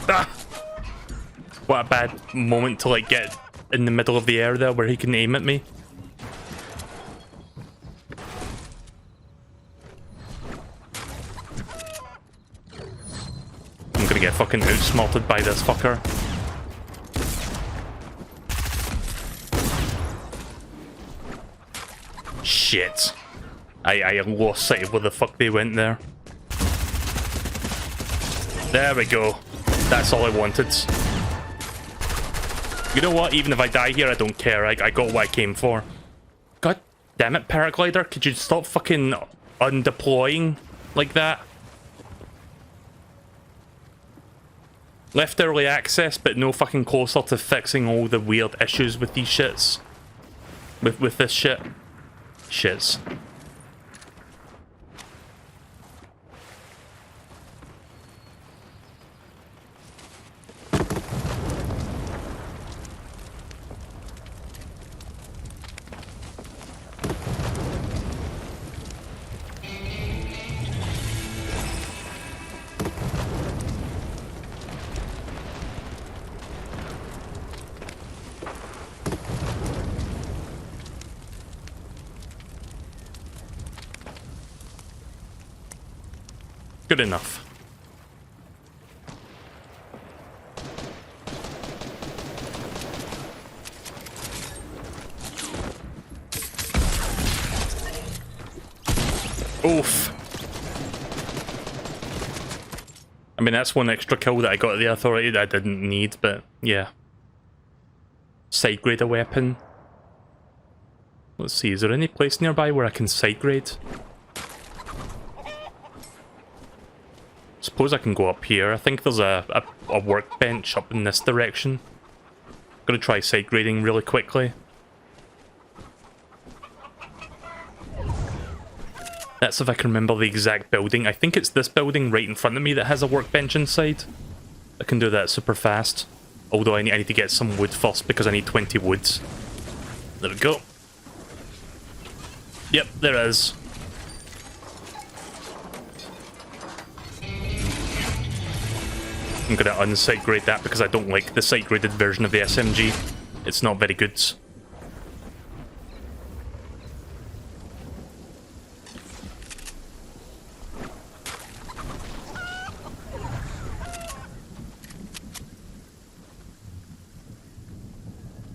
Ah! What a bad moment to like get in the middle of the air there where he can aim at me. I'm gonna get fucking outsmarted by this fucker. Shit. I lost sight of where the fuck they went there. There we go. That's all I wanted. You know what? Even if I die here, I don't care. I got what I came for. God damn it, paraglider. Could you stop fucking undeploying like that? Left early access, but no fucking closer to fixing all the weird issues with these shits. With this shit. Shits. Good enough. Oof. I mean, that's one extra kill that I got at the Authority that I didn't need, but yeah. Side grade a weapon. Let's see, is there any place nearby where I can side grade? Suppose I can go up here. I think there's a workbench up in this direction. Gonna try side grading really quickly. That's if I can remember the exact building. I think it's this building right in front of me that has a workbench inside. I can do that super fast. Although I need to get some wood first because I need 20 woods. There we go. Yep, there is. I'm gonna unsight grade that because I don't like the sight graded version of the SMG. It's not very good.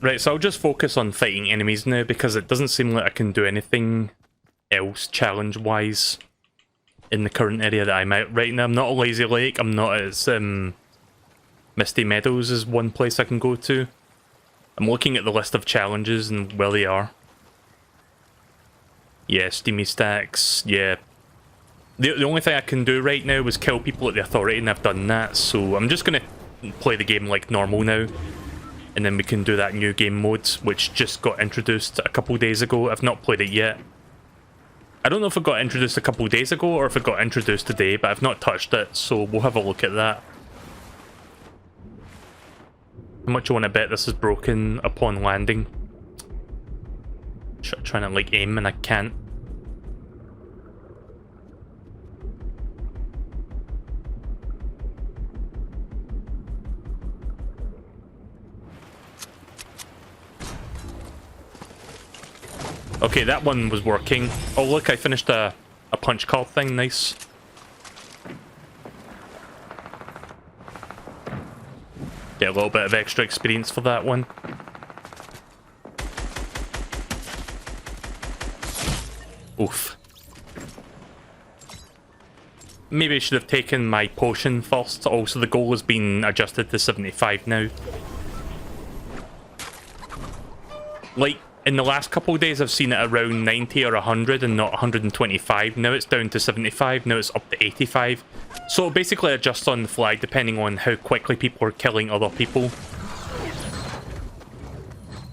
Right, so I'll just focus on fighting enemies now because it doesn't seem like I can do anything else challenge-wise in the current area that I'm at right now. I'm not a Lazy Lake, I'm not as Misty Meadows is one place I can go to. I'm looking at the list of challenges and where they are. Yeah, Steamy Stacks, yeah. The only thing I can do right now is kill people at the Authority, and I've done that, so I'm just gonna play the game like normal now. And then we can do that new game mode, which just got introduced a couple days ago. I've not played it yet. I don't know if it got introduced a couple days ago or if it got introduced today, but I've not touched it, so we'll have a look at that. How much you want to bet this is broken upon landing? Trying to like aim and I can't. Okay, that one was working. Oh look, I finished a a punch card thing, nice. Get a little bit of extra experience for that one. Oof. Maybe I should have taken my potion first. Also, the goal has been adjusted to 75 now. Like, in the last couple of days, I've seen it around 90 or 100 and not 125. Now it's down to 75. Now it's up to 85. So it basically adjusts on the fly depending on how quickly people are killing other people.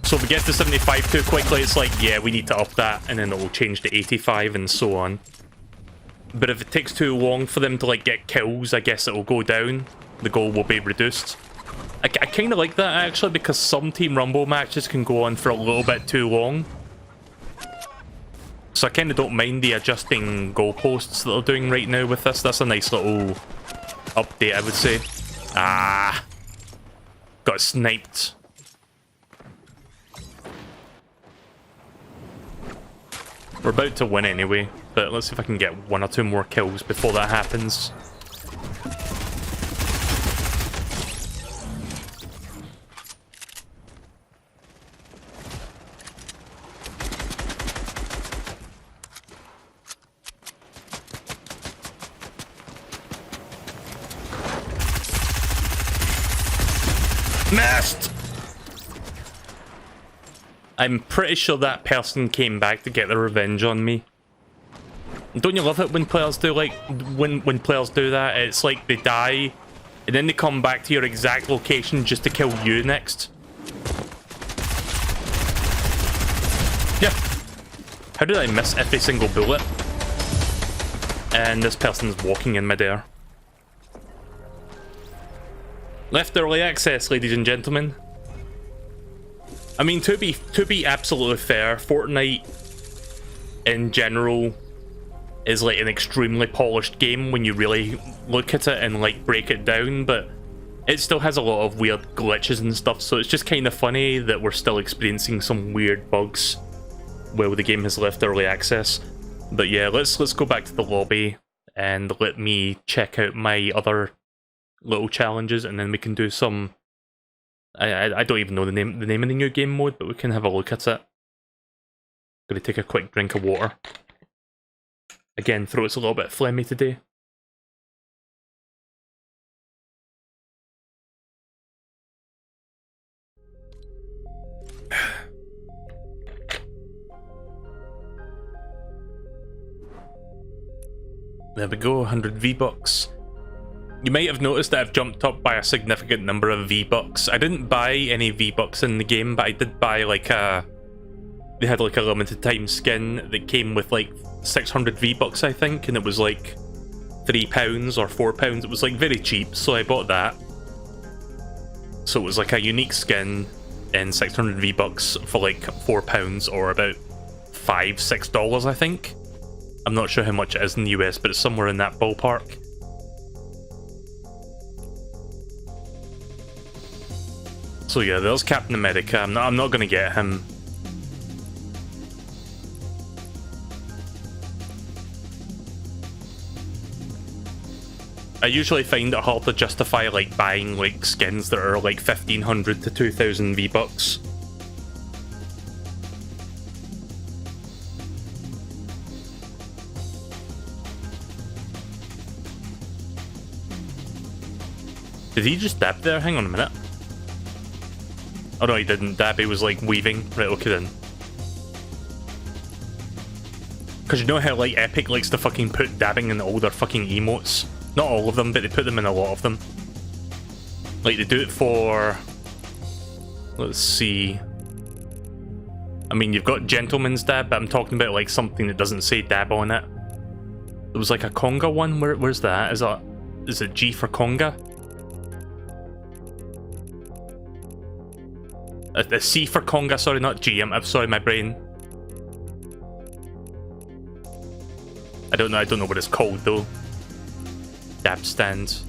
So if we get to 75 too quickly, it's like, yeah, we need to up that, and then it will change to 85 and so on. But if it takes too long for them to like get kills, I guess it will go down. The goal will be reduced. I kind of like that actually, because some Team Rumble matches can go on for a little bit too long. So I kind of don't mind the adjusting goalposts that they're doing right now with this. That's a nice little update, I would say. Ah, got sniped. We're about to win anyway, but let's see if I can get 1 or 2 more kills before that happens. Missed! I'm pretty sure that person came back to get their revenge on me. Don't you love it when players do like when players do that? It's like they die and then they come back to your exact location just to kill you next. Yeah. How did I miss every single bullet? And this person's walking in midair. Left early access, ladies and gentlemen. I mean, to be absolutely fair, Fortnite in general is like an extremely polished game when you really look at it and like break it down, but it still has a lot of weird glitches and stuff, so it's just kind of funny that we're still experiencing some weird bugs while the game has left early access. But yeah, let's go back to the lobby and let me check out my other little challenges, and then we can do some. I don't even know the name of the new game mode, but we can have a look at it. Gonna take a quick drink of water. Again, throat's a little bit phlegmy today. There we go, 100 V-Bucks. You might have noticed that I've jumped up by a significant number of V-Bucks. I didn't buy any V-Bucks in the game, but I did buy like a... They had like a limited time skin that came with like 600 V-Bucks, I think, and it was like £3 or £4. It was like very cheap, so I bought that. So it was like a unique skin and 600 V-Bucks for like £4 or about $5–6, I think. I'm not sure how much it is in the US, but it's somewhere in that ballpark. So yeah, there's Captain America. I'm not gonna get him. I usually find it hard to justify like buying like skins that are like 1,500 to 2,000 V-Bucks. Did he just dab there? Hang on a minute. Oh no, he didn't dab, he was like weaving. Right, okay then. Because you know how like Epic likes to fucking put dabbing in all their fucking emotes? Not all of them, but they put them in a lot of them. Like they do it for... Let's see... I mean, you've got Gentleman's Dab, but I'm talking about like something that doesn't say dab on it. There was like a conga one, where's that? Is it G for conga? A C for conga, sorry, not G. I'm sorry, my brain. I don't know what it's called though. Dab stand.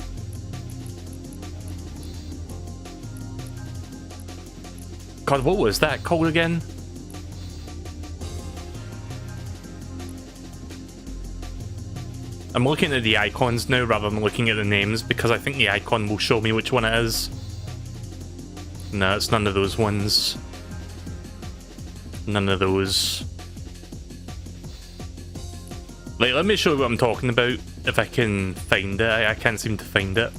God, what was that called again? I'm looking at the icons now rather than looking at the names because I think the icon will show me which one it is. No, it's none of those ones. None of those. Like, let me show you what I'm talking about if I can find it. I can't seem to find it.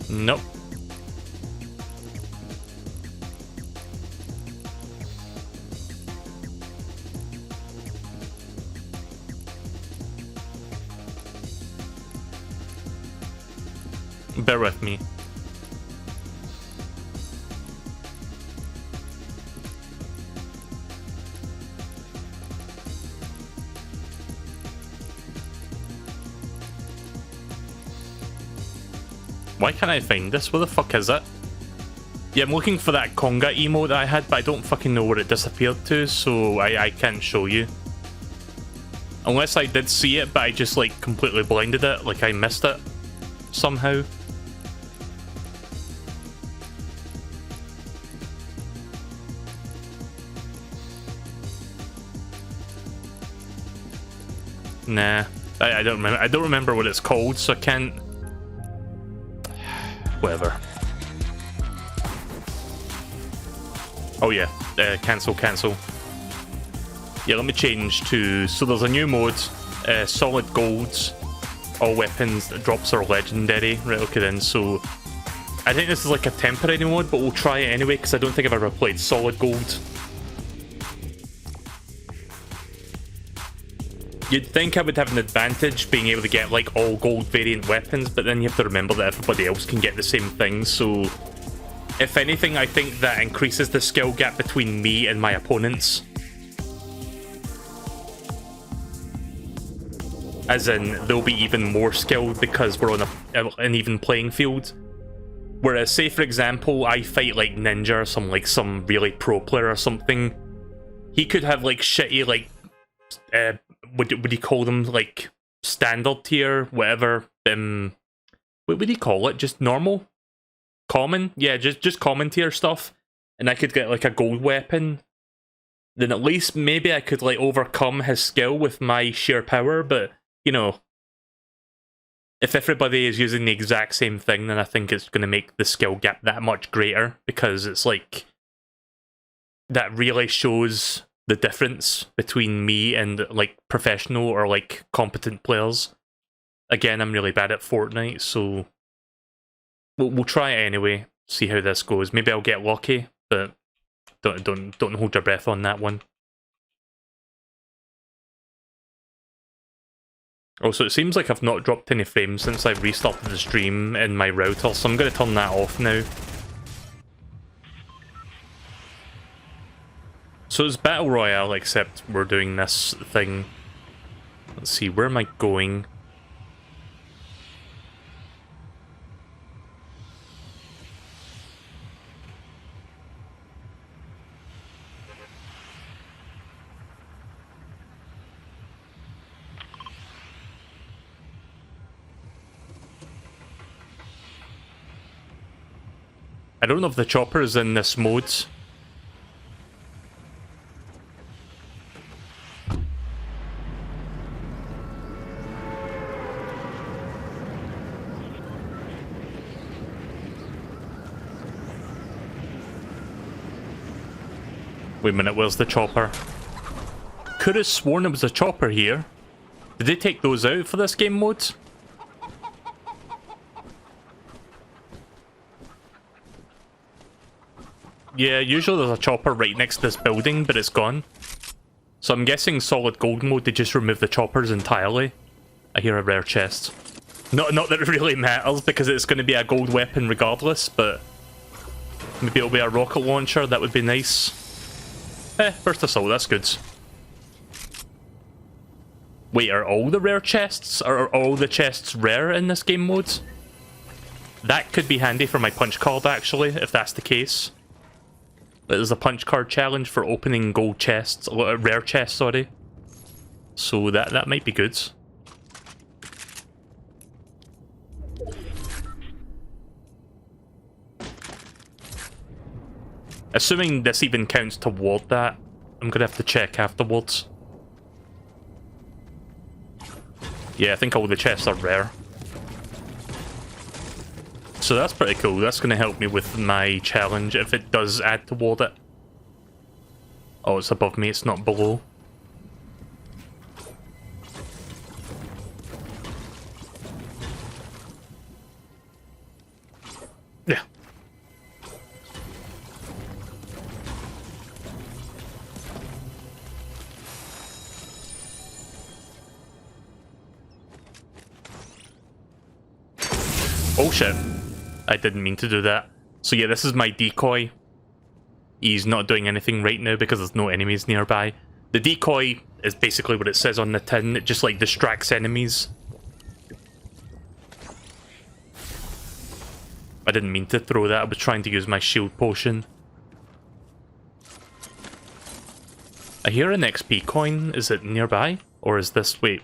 Nope. Bear with me. Why can't I find this? Where the fuck is it? Yeah, I'm looking for that conga emote that I had, but I don't fucking know where it disappeared to, so I can't show you. Unless I did see it, but I just, like, completely blinded it, like I missed it somehow. Nah, I don't remember. I don't remember what it's called, so I can't. Whatever. Oh yeah, cancel. Yeah, let me change to. So there's a new mode, solid golds. All weapons that drops are legendary. Right, okay then. So I think this is like a temporary mode, but we'll try it anyway because I don't think I've ever played solid gold. You'd think I would have an advantage being able to get like all gold variant weapons, but then you have to remember that everybody else can get the same thing, so if anything I think that increases the skill gap between me and my opponents. As in, they'll be even more skilled because we're on an even playing field. Whereas, say for example, I fight like Ninja or some really pro player or something, he could have like shitty like would you call them like standard tier, whatever? What would you call it? Just normal, common? Yeah, just common tier stuff. And I could get like a gold weapon. Then at least maybe I could like overcome his skill with my sheer power. But you know, if everybody is using the exact same thing, then I think it's going to make the skill gap that much greater because it's like that really shows the difference between me and like professional or like competent players. Again, I'm really bad at Fortnite, so we'll try it anyway. See how this goes. Maybe I'll get lucky, but don't hold your breath on that one. Also, it seems like I've not dropped any frames since I've restarted the stream in my router, so I'm going to turn that off now. So it's Battle Royale, except we're doing this thing. Let's see, where am I going? I don't know if the chopper is in this mode. Wait a minute, where's the chopper? Could have sworn there was a chopper here. Did they take those out for this game mode? Yeah, usually there's a chopper right next to this building, but it's gone. So I'm guessing solid gold mode, they just remove the choppers entirely. I hear a rare chest. Not that it really matters, because it's going to be a gold weapon regardless, but maybe it'll be a rocket launcher, that would be nice. First assault, that's good. Wait, are all the rare chests, or are all the chests rare in this game mode? That could be handy for my punch card, actually, if that's the case. There's a punch card challenge for opening gold chests, rare chests, sorry. So that might be good. Assuming this even counts toward that, I'm gonna have to check afterwards. Yeah, I think all the chests are rare. So that's pretty cool. That's gonna help me with my challenge if it does add toward it. Oh, it's above me, it's not below. Yeah. Oh shit. I didn't mean to do that. So yeah, this is my decoy. He's not doing anything right now because there's no enemies nearby. The decoy is basically what it says on the tin. It just like distracts enemies. I didn't mean to throw that. I was trying to use my shield potion. I hear an XP coin. Is it nearby? Or is this... Wait.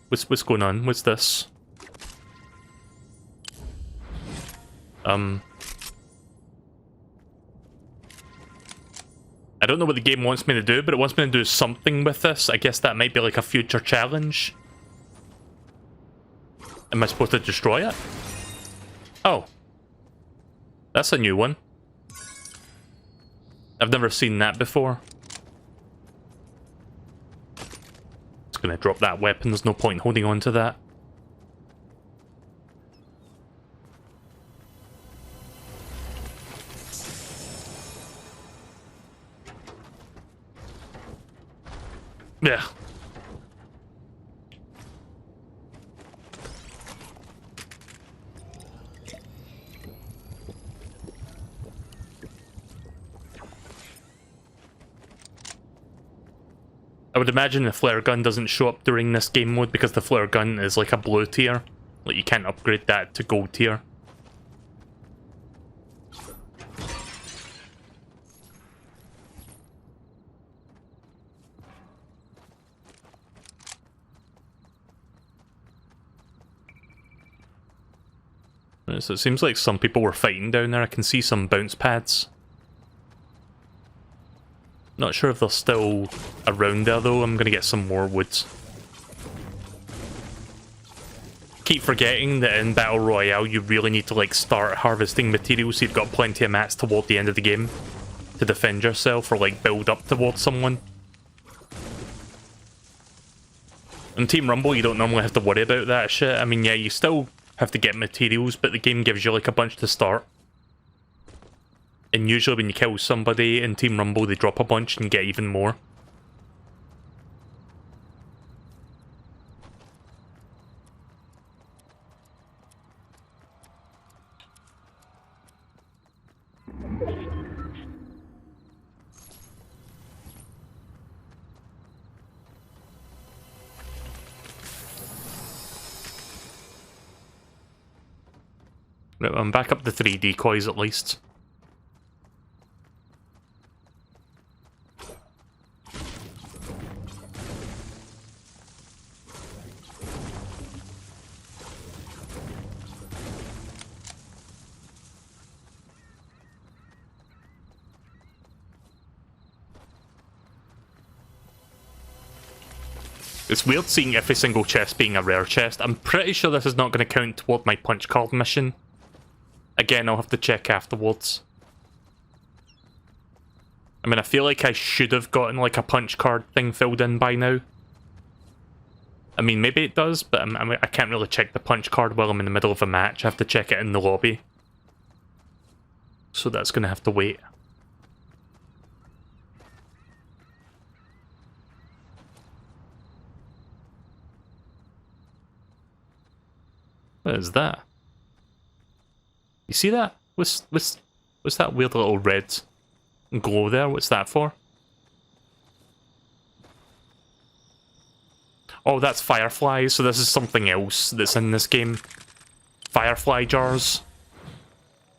What's going on? What's this? I don't know what the game wants me to do, but it wants me to do something with this. I guess that might be like a future challenge. Am I supposed to destroy it? Oh. That's a new one. I've never seen that before. It's gonna drop that weapon. There's no point in holding on to that. Yeah. I would imagine the flare gun doesn't show up during this game mode because the flare gun is like a blue tier. Like you can't upgrade that to gold tier. So it seems like some people were fighting down there. I can see some bounce pads. Not sure if they're still around there though. I'm gonna get some more woods. Keep forgetting that in Battle Royale you really need to like start harvesting materials so you've got plenty of mats toward the end of the game to defend yourself or like build up towards someone. In Team Rumble you don't normally have to worry about that shit. I mean, yeah, you still have to get materials, but the game gives you like a bunch to start. And usually when you kill somebody in Team Rumble, they drop a bunch and you get even more. Right, I'm back up to 3 decoys at least. It's weird seeing every single chest being a rare chest. I'm pretty sure this is not going to count toward my punch card mission. Again, I'll have to check afterwards. I mean, I feel like I should have gotten like a punch card thing filled in by now. I mean, maybe it does, but I can't really check the punch card while I'm in the middle of a match. I have to check it in the lobby. So that's going to have to wait. What is that? You see that? What's that weird little red glow there? What's that for? Oh, that's fireflies, so this is something else that's in this game. Firefly jars.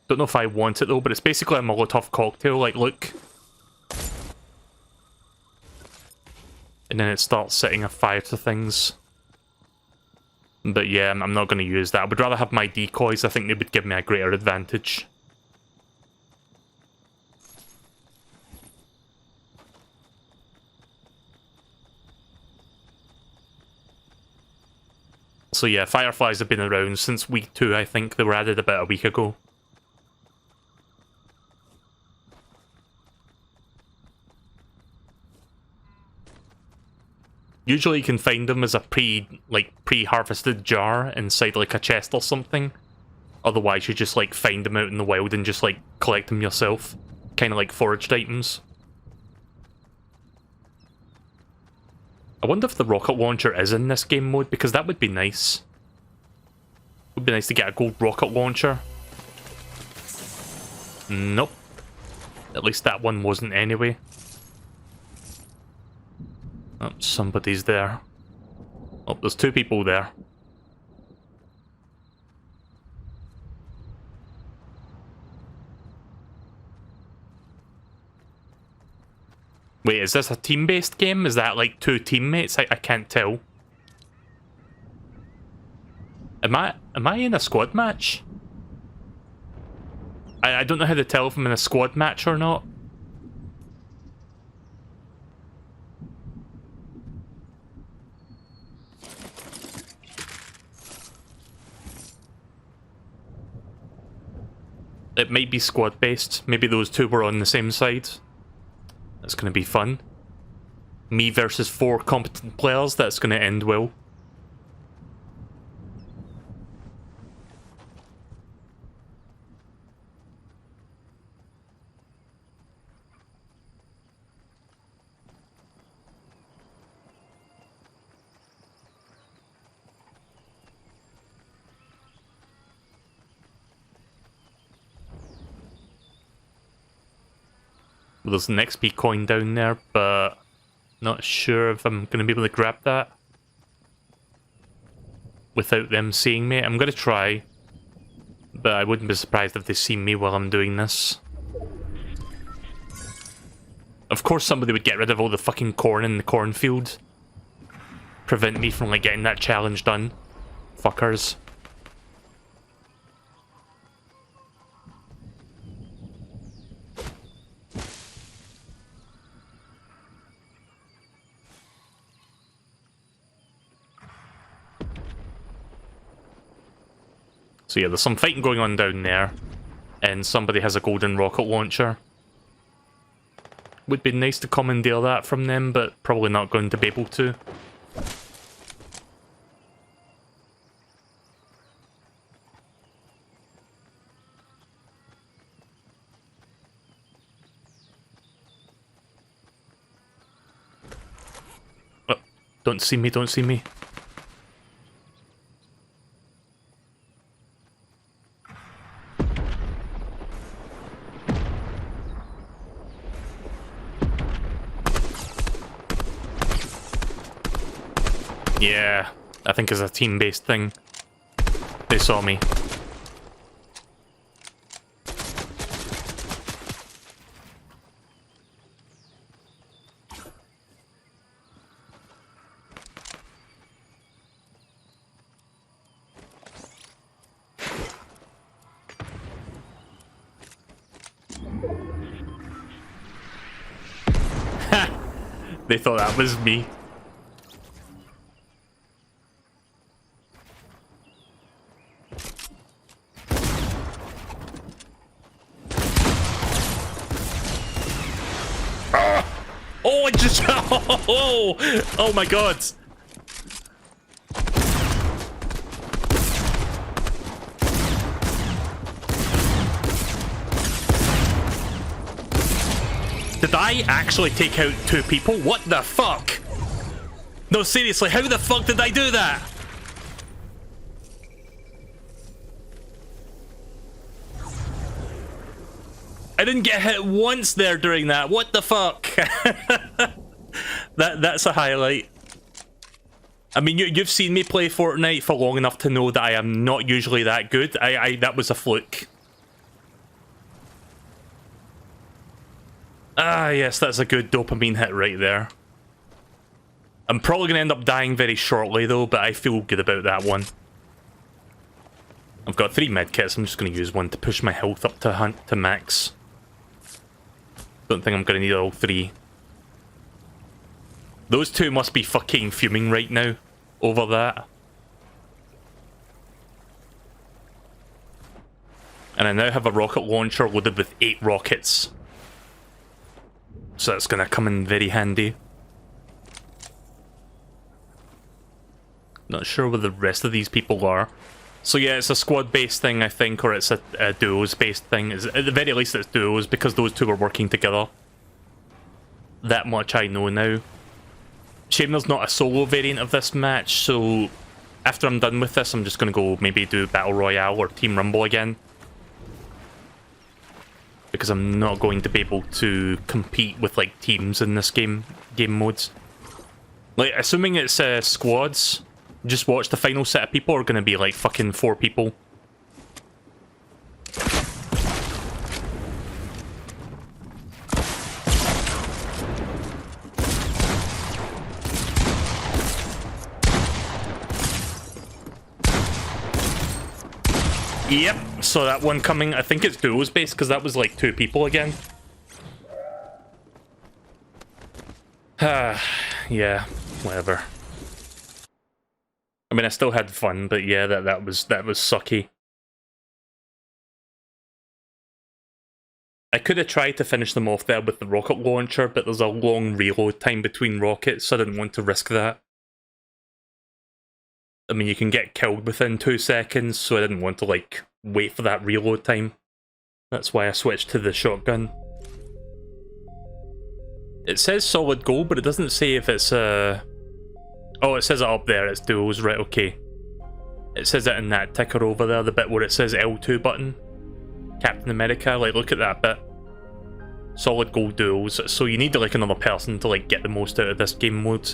Don't know if I want it though, but it's basically a Molotov cocktail, like look. And then it starts setting a fire to things. But yeah, I'm not going to use that. I would rather have my decoys. I think they would give me a greater advantage. So yeah, fireflies have been around since week 2, I think. They were added about a week ago. Usually you can find them as a pre-harvested jar inside like a chest or something. Otherwise you just like find them out in the wild and just like collect them yourself. Kind of like foraged items. I wonder if the rocket launcher is in this game mode, because that would be nice. It would be nice to get a gold rocket launcher. Nope. At least that one wasn't anyway. Oh, somebody's there. Oh, there's 2 people there. Wait, is this a team-based game? Is that like 2 teammates? I can't tell. Am I in a squad match? I don't know how to tell if I'm in a squad match or not. It might be squad-based. Maybe those 2 were on the same side. That's going to be fun. Me versus 4 competent players. That's going to end well. There's an XP coin down there, but not sure if I'm going to be able to grab that without them seeing me. I'm going to try, but I wouldn't be surprised if they see me while I'm doing this. Of course somebody would get rid of all the fucking corn in the cornfield. Prevent me from like getting that challenge done. Fuckers. So yeah, there's some fighting going on down there, and somebody has a golden rocket launcher. Would be nice to commandeer that from them, but probably not going to be able to. Oh, don't see me, don't see me. Yeah, I think it's a team-based thing. They saw me. They thought that was me. Oh, I just... Oh my god. Did I actually take out 2 people? What the fuck? No, seriously, how the fuck did I do that? I didn't get hit once there during that. What the fuck? That's a highlight. I mean, you've seen me play Fortnite for long enough to know that I am not usually that good. That was a fluke. Ah, yes, that's a good dopamine hit right there. I'm probably going to end up dying very shortly, though, but I feel good about that one. I've got 3 medkits. I'm just going to use one to push my health up to max. Don't think I'm going to need all 3. Those 2 must be fucking fuming right now over that. And I now have a rocket launcher loaded with 8 rockets. So that's going to come in very handy. Not sure where the rest of these people are. So yeah, it's a squad-based thing, I think, or it's a duos-based thing. At the very least, it's duos, because those two are working together. That much I know now. Shame there's not a solo variant of this match, so after I'm done with this, I'm just going to go maybe do Battle Royale or Team Rumble again. Because I'm not going to be able to compete with, like, teams in this game modes. Like, assuming it's squads, just watch the final set of people are going to be, like, fucking 4 people. Yep, so that one coming, I think it's duos based, because that was like 2 people again. Yeah, whatever. I mean, I still had fun, but yeah, that was sucky. I could have tried to finish them off there with the rocket launcher, but there's a long reload time between rockets, so I didn't want to risk that. I mean, you can get killed within 2 seconds, so I didn't want to, like, wait for that reload time. That's why I switched to the shotgun. It says solid gold, but it doesn't say if it's Oh, it says it up there, it's duos, right, okay. It says it in that ticker over there, the bit where it says L2 button. Captain America, like, look at that bit. Solid gold duos, so you need, like, another person to, like, get the most out of this game mode.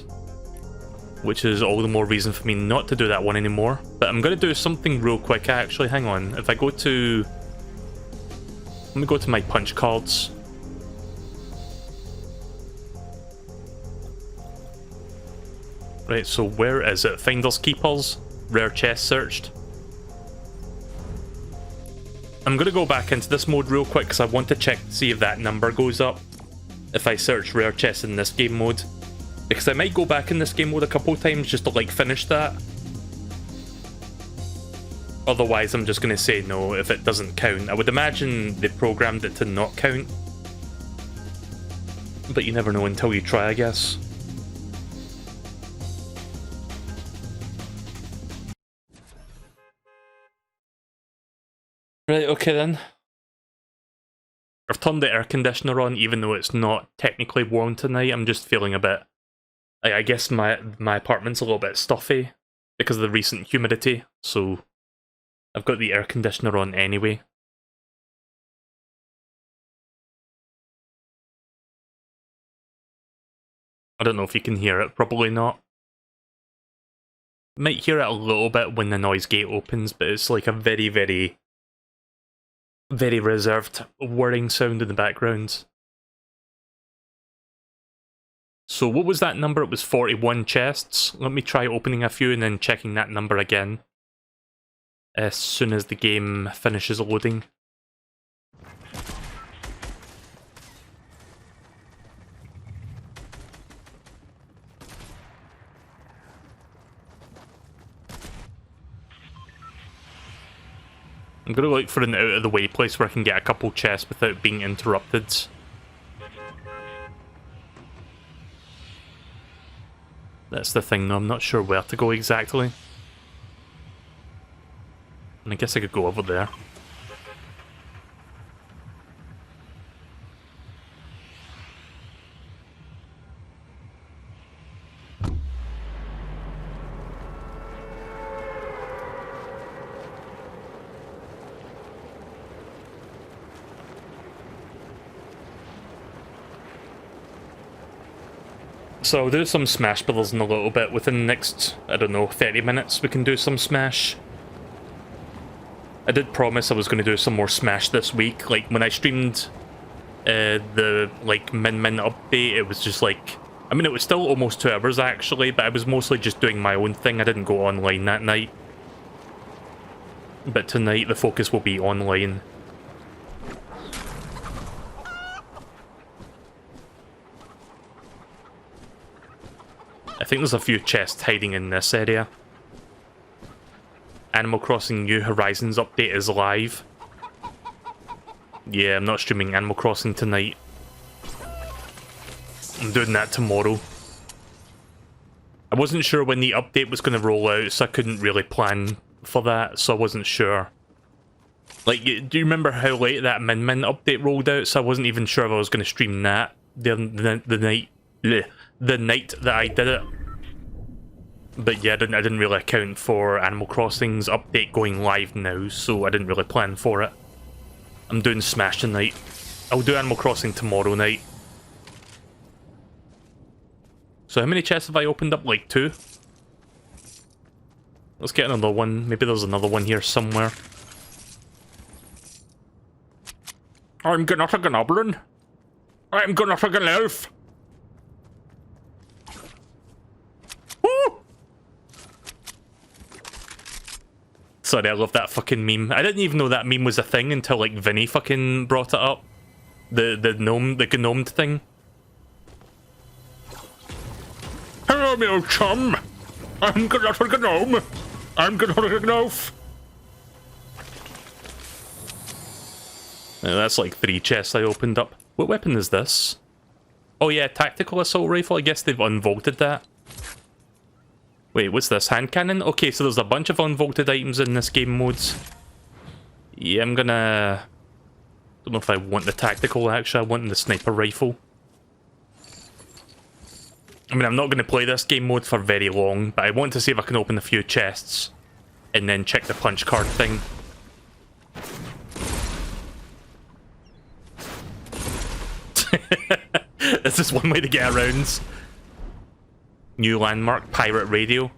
Which is all the more reason for me not to do that one anymore. But I'm going to do something real quick, actually. Hang on. If I go to... Let me go to my punch cards. Right, so where is it? Finders Keepers. Rare chest searched. I'm going to go back into this mode real quick because I want to check to see if that number goes up. If I search rare chests in this game mode. Because I might go back in this game mode a couple times just to, like, finish that. Otherwise, I'm just going to say no if it doesn't count. I would imagine they programmed it to not count. But you never know until you try, I guess. Right, okay then. I've turned the air conditioner on even though it's not technically warm tonight. I'm just feeling a bit... I guess my apartment's a little bit stuffy because of the recent humidity, so I've got the air conditioner on anyway. I don't know if you can hear it, probably not. Might hear it a little bit when the noise gate opens, but it's like a very, very, very reserved whirring sound in the background. So what was that number? It was 41 chests. Let me try opening a few and then checking that number again. As soon as the game finishes loading. I'm gonna look for an out-of-the-way place where I can get a couple chests without being interrupted. That's the thing though, I'm not sure where to go exactly. And I guess I could go over there. So I'll do some Smash Brothers in a little bit. Within the next, I don't know, 30 minutes we can do some Smash. I did promise I was going to do some more Smash this week. Like, when I streamed the, like, Min update, it was just like... I mean, it was still almost 2 hours, actually, but I was mostly just doing my own thing. I didn't go online that night. But tonight, the focus will be online. I think there's a few chests hiding in this area. Animal Crossing New Horizons update is live. Yeah, I'm not streaming Animal Crossing tonight. I'm doing that tomorrow. I wasn't sure when the update was going to roll out, so I couldn't really plan for that, so I wasn't sure. Like, do you remember how late that Min Min update rolled out? So I wasn't even sure if I was going to stream that the night that I did it. But yeah, I didn't really account for Animal Crossing's update going live now, so I didn't really plan for it. I'm doing Smash tonight. I'll do Animal Crossing tomorrow night. So how many chests have I opened up? Like 2? Let's get another one. Maybe there's another one here somewhere. I'm not a goblin. I'm not a elf. Woo! Sorry, I love that fucking meme. I didn't even know that meme was a thing until like Vinny fucking brought it up. The gnomed thing. Hello, me old chum. I'm not a gnome. I'm not a elf. That's like 3 chests I opened up. What weapon is this? Oh yeah, tactical assault rifle. I guess they've unvaulted that. Wait, what's this? Hand cannon? Okay, so there's a bunch of unvaulted items in this game modes. Yeah, I'm gonna... Don't know if I want the tactical, actually. I want the sniper rifle. I mean, I'm not going to play this game mode for very long, but I want to see if I can open a few chests and then check the punch card thing. This is one way to get around. New landmark, pirate radio.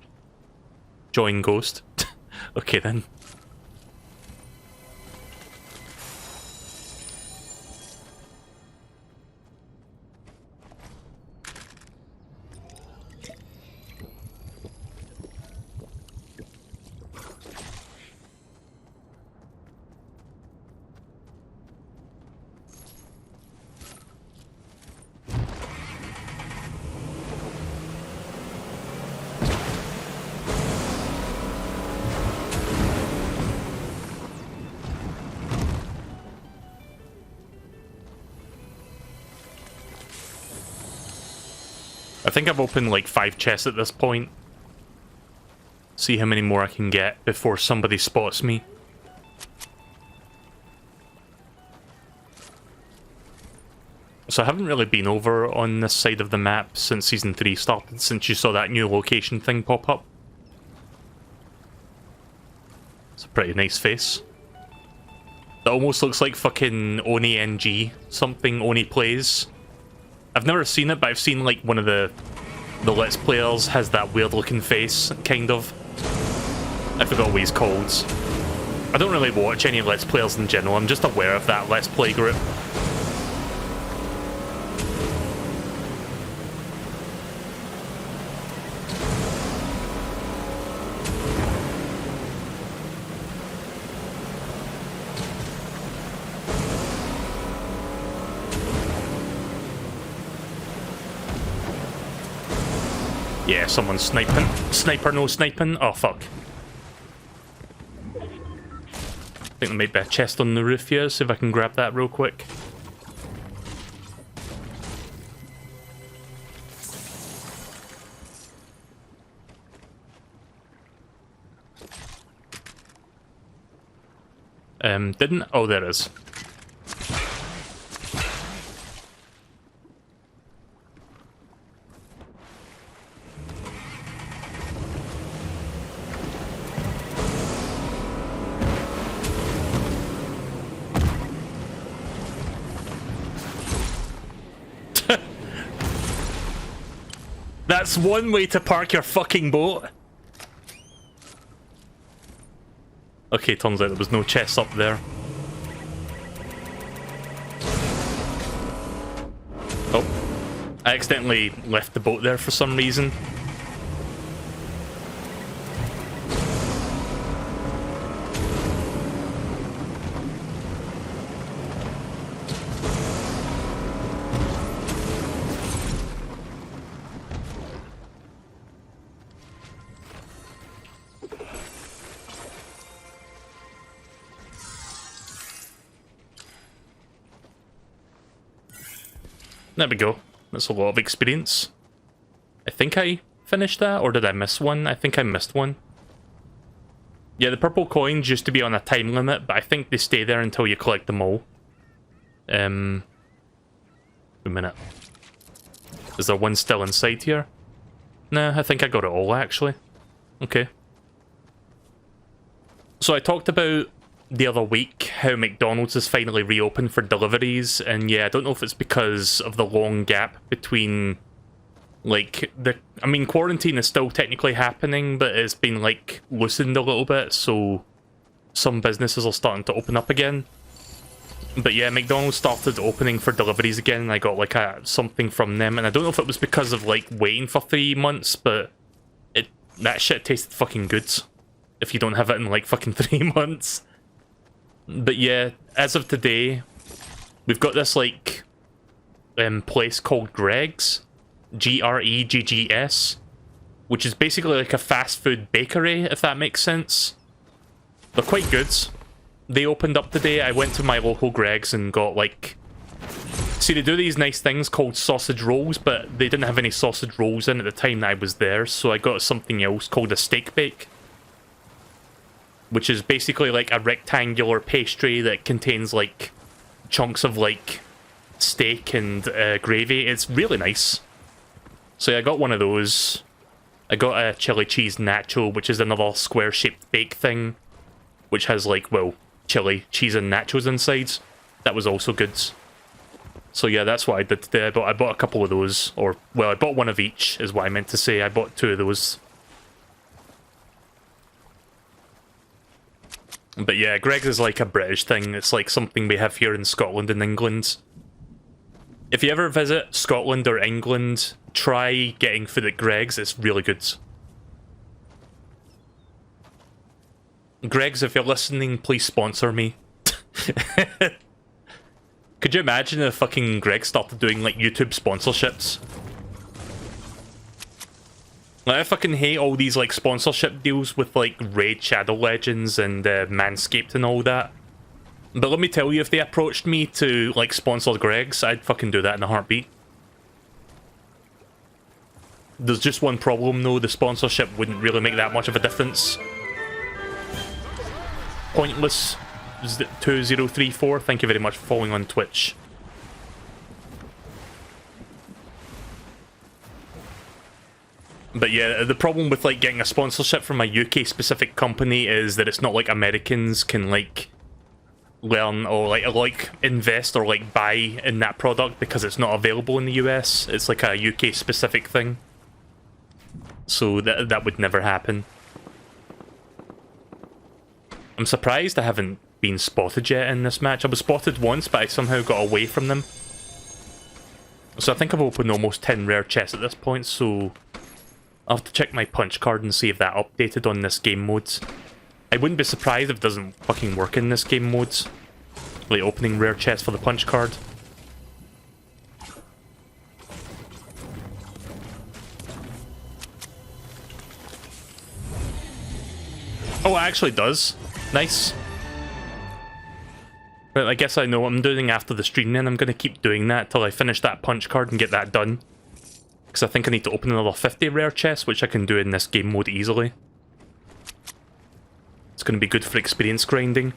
Join ghost. Okay then. I think I've opened like 5 chests at this point. See how many more I can get before somebody spots me. So I haven't really been over on this side of the map since Season 3 started, since you saw that new location thing pop up. It's a pretty nice face. That almost looks like fucking Oni NG, something Oni plays. I've never seen it, but I've seen like one of the Let's Players has that weird looking face, kind of. I forgot what he's called. I don't really watch any Let's Players in general, I'm just aware of that Let's Play group. Yeah, someone's sniping. Sniper, no sniping. Oh, fuck. I think there might be a chest on the roof here, see if I can grab that real quick. Didn't? Oh, there is. That's one way to park your fucking boat. Okay, turns out there was no chest up there. Oh. I accidentally left the boat there for some reason. There we go. That's a lot of experience. I think I finished that, or did I miss one? I think I missed one. Yeah, the purple coins used to be on a time limit, but I think they stay there until you collect them all. A minute. Is there one still inside here? Nah, I think I got it all, actually. Okay. So I talked about the other week how McDonald's is finally reopened for deliveries, and yeah, I don't know if it's because of the long gap between, like, I mean, quarantine is still technically happening, but it's been, like, loosened a little bit, so some businesses are starting to open up again. But yeah, McDonald's started opening for deliveries again, and I got, like, something from them, and I don't know if it was because of, like, waiting for 3 months, but that shit tasted fucking good if you don't have it in, like, fucking 3 months. But yeah, as of today, we've got this, like, place called Greg's, Greggs, which is basically like a fast food bakery, if that makes sense. They're quite good. They opened up today. I went to my local Greg's and got, like... See, they do these nice things called sausage rolls, but they didn't have any sausage rolls in at the time that I was there, so I got something else called a steak bake, which is basically like a rectangular pastry that contains, like, chunks of, like, steak and gravy. It's really nice. So yeah, I got one of those. I got a chili cheese nacho, which is another square-shaped bake thing, which has, like, well, chili, cheese, and nachos inside. That was also good. So yeah, that's what I did today. I bought a couple of those, or, well, I bought one of each, is what I meant to say. I bought 2 of those. But yeah, Greg's is like a British thing. It's like something we have here in Scotland and England. If you ever visit Scotland or England, try getting food at Greg's. It's really good. Greg's, if you're listening, please sponsor me. Could you imagine if fucking Greg started doing, like, YouTube sponsorships? Like, I fucking hate all these, like, sponsorship deals with, like, Raid Shadow Legends and Manscaped and all that. But let me tell you, if they approached me to, like, sponsor Greg's, I'd fucking do that in a heartbeat. There's just one problem, though. The sponsorship wouldn't really make that much of a difference. Pointless 2034, thank you very much for following on Twitch. But yeah, the problem with, like, getting a sponsorship from a UK-specific company is that it's not like Americans can, like, learn or, like invest or, like, buy in that product because it's not available in the US. It's like a UK-specific thing. So that would never happen. I'm surprised I haven't been spotted yet in this match. I was spotted once, but I somehow got away from them. So I think I've opened almost 10 rare chests at this point, so I'll have to check my punch card and see if that updated on this game mode. I wouldn't be surprised if it doesn't fucking work in this game mode. Like opening rare chests for the punch card. Oh, it actually does. Nice. Right, I guess I know what I'm doing after the stream then. I'm going to keep doing that till I finish that punch card and get that done. Because I think I need to open another 50 rare chests, which I can do in this game mode easily. It's going to be good for experience grinding.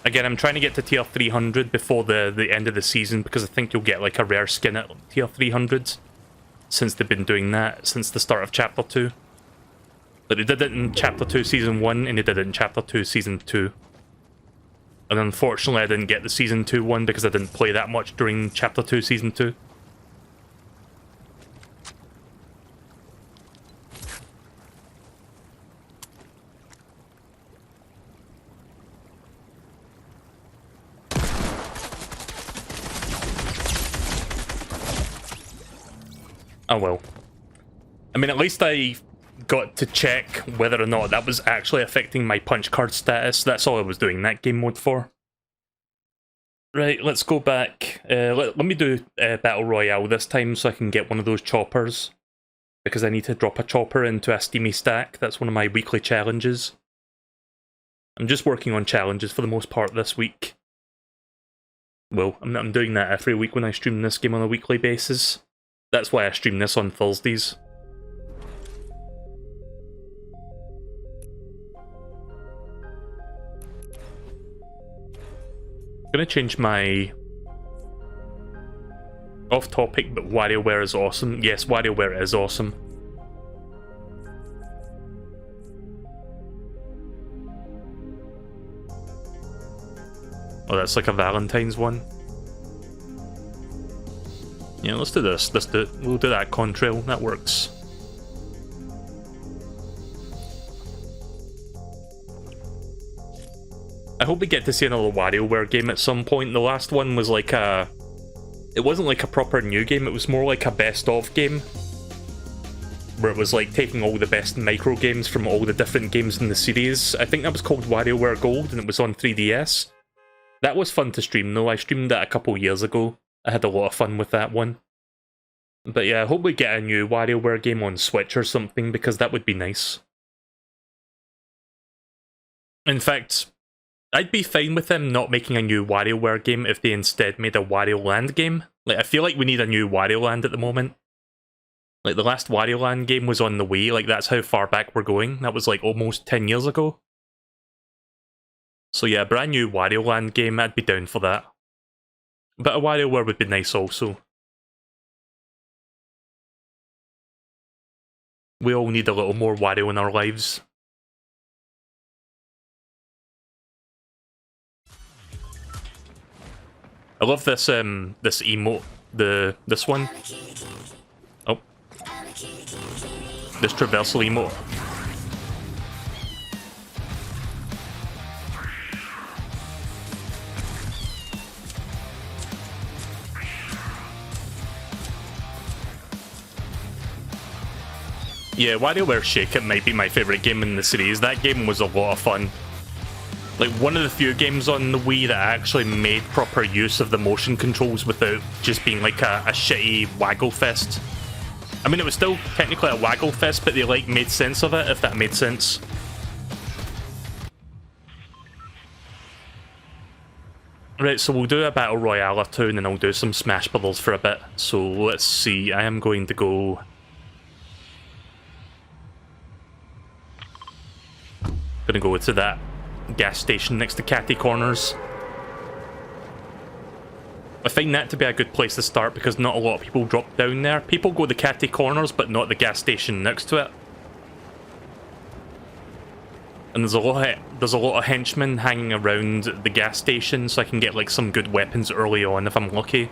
Again, I'm trying to get to tier 300 before the end of the season, because I think you'll get like a rare skin at tier 300. Since they've been doing that since the start of Chapter 2. But they did it in Chapter 2 Season 1, and they did it in Chapter 2 Season 2. And unfortunately I didn't get the Season 2 one because I didn't play that much during Chapter 2 Season 2. Oh well. I mean, at least I got to check whether or not that was actually affecting my punch card status. That's all I was doing that game mode for. Right, let's go back. Let me do Battle Royale this time so I can get one of those choppers. Because I need to drop a chopper into a steamy stack. That's one of my weekly challenges. I'm just working on challenges for the most part this week. Well, I'm doing that every week when I stream this game on a weekly basis. That's why I stream this on Thursdays. I'm gonna change my... Off topic, but WarioWare is awesome. Yes, WarioWare is awesome. Oh, that's like a Valentine's one. Yeah, let's do this. We'll do that contrail. That works. I hope we get to see another WarioWare game at some point. The last one was like a... It wasn't like a proper new game, it was more like a best-of game. Where it was like taking all the best micro games from all the different games in the series. I think that was called WarioWare Gold and it was on 3DS. That was fun to stream though, I streamed that a couple years ago. I had a lot of fun with that one. But yeah, I hope we get a new WarioWare game on Switch or something, because that would be nice. In fact, I'd be fine with them not making a new WarioWare game if they instead made a Wario Land game. Like, I feel like we need a new Wario Land at the moment. Like, the last Wario Land game was on the Wii, like, that's how far back we're going. That was, like, almost 10 years ago. So yeah, a brand new Wario Land game, I'd be down for that. But a WarioWare would be nice also. We all need a little more Wario in our lives. I love this this emote, this one. Oh. This traversal emote. Yeah, WarioWare Shake It might be my favourite game in the series. That game was a lot of fun. Like, one of the few games on the Wii that actually made proper use of the motion controls without just being like a shitty waggle fest. I mean, it was still technically a waggle fest, but they like made sense of it, if that made sense. Right, so we'll do a Battle Royale or two, and then I'll do some Smash Brothers for a bit. So let's see, I am going to go... Gonna go to that gas station next to Catty Corners. I find that to be a good place to start because not a lot of people drop down there. People go to Catty Corners, but not the gas station next to it. And there's a lot of henchmen hanging around the gas station, so I can get like some good weapons early on if I'm lucky.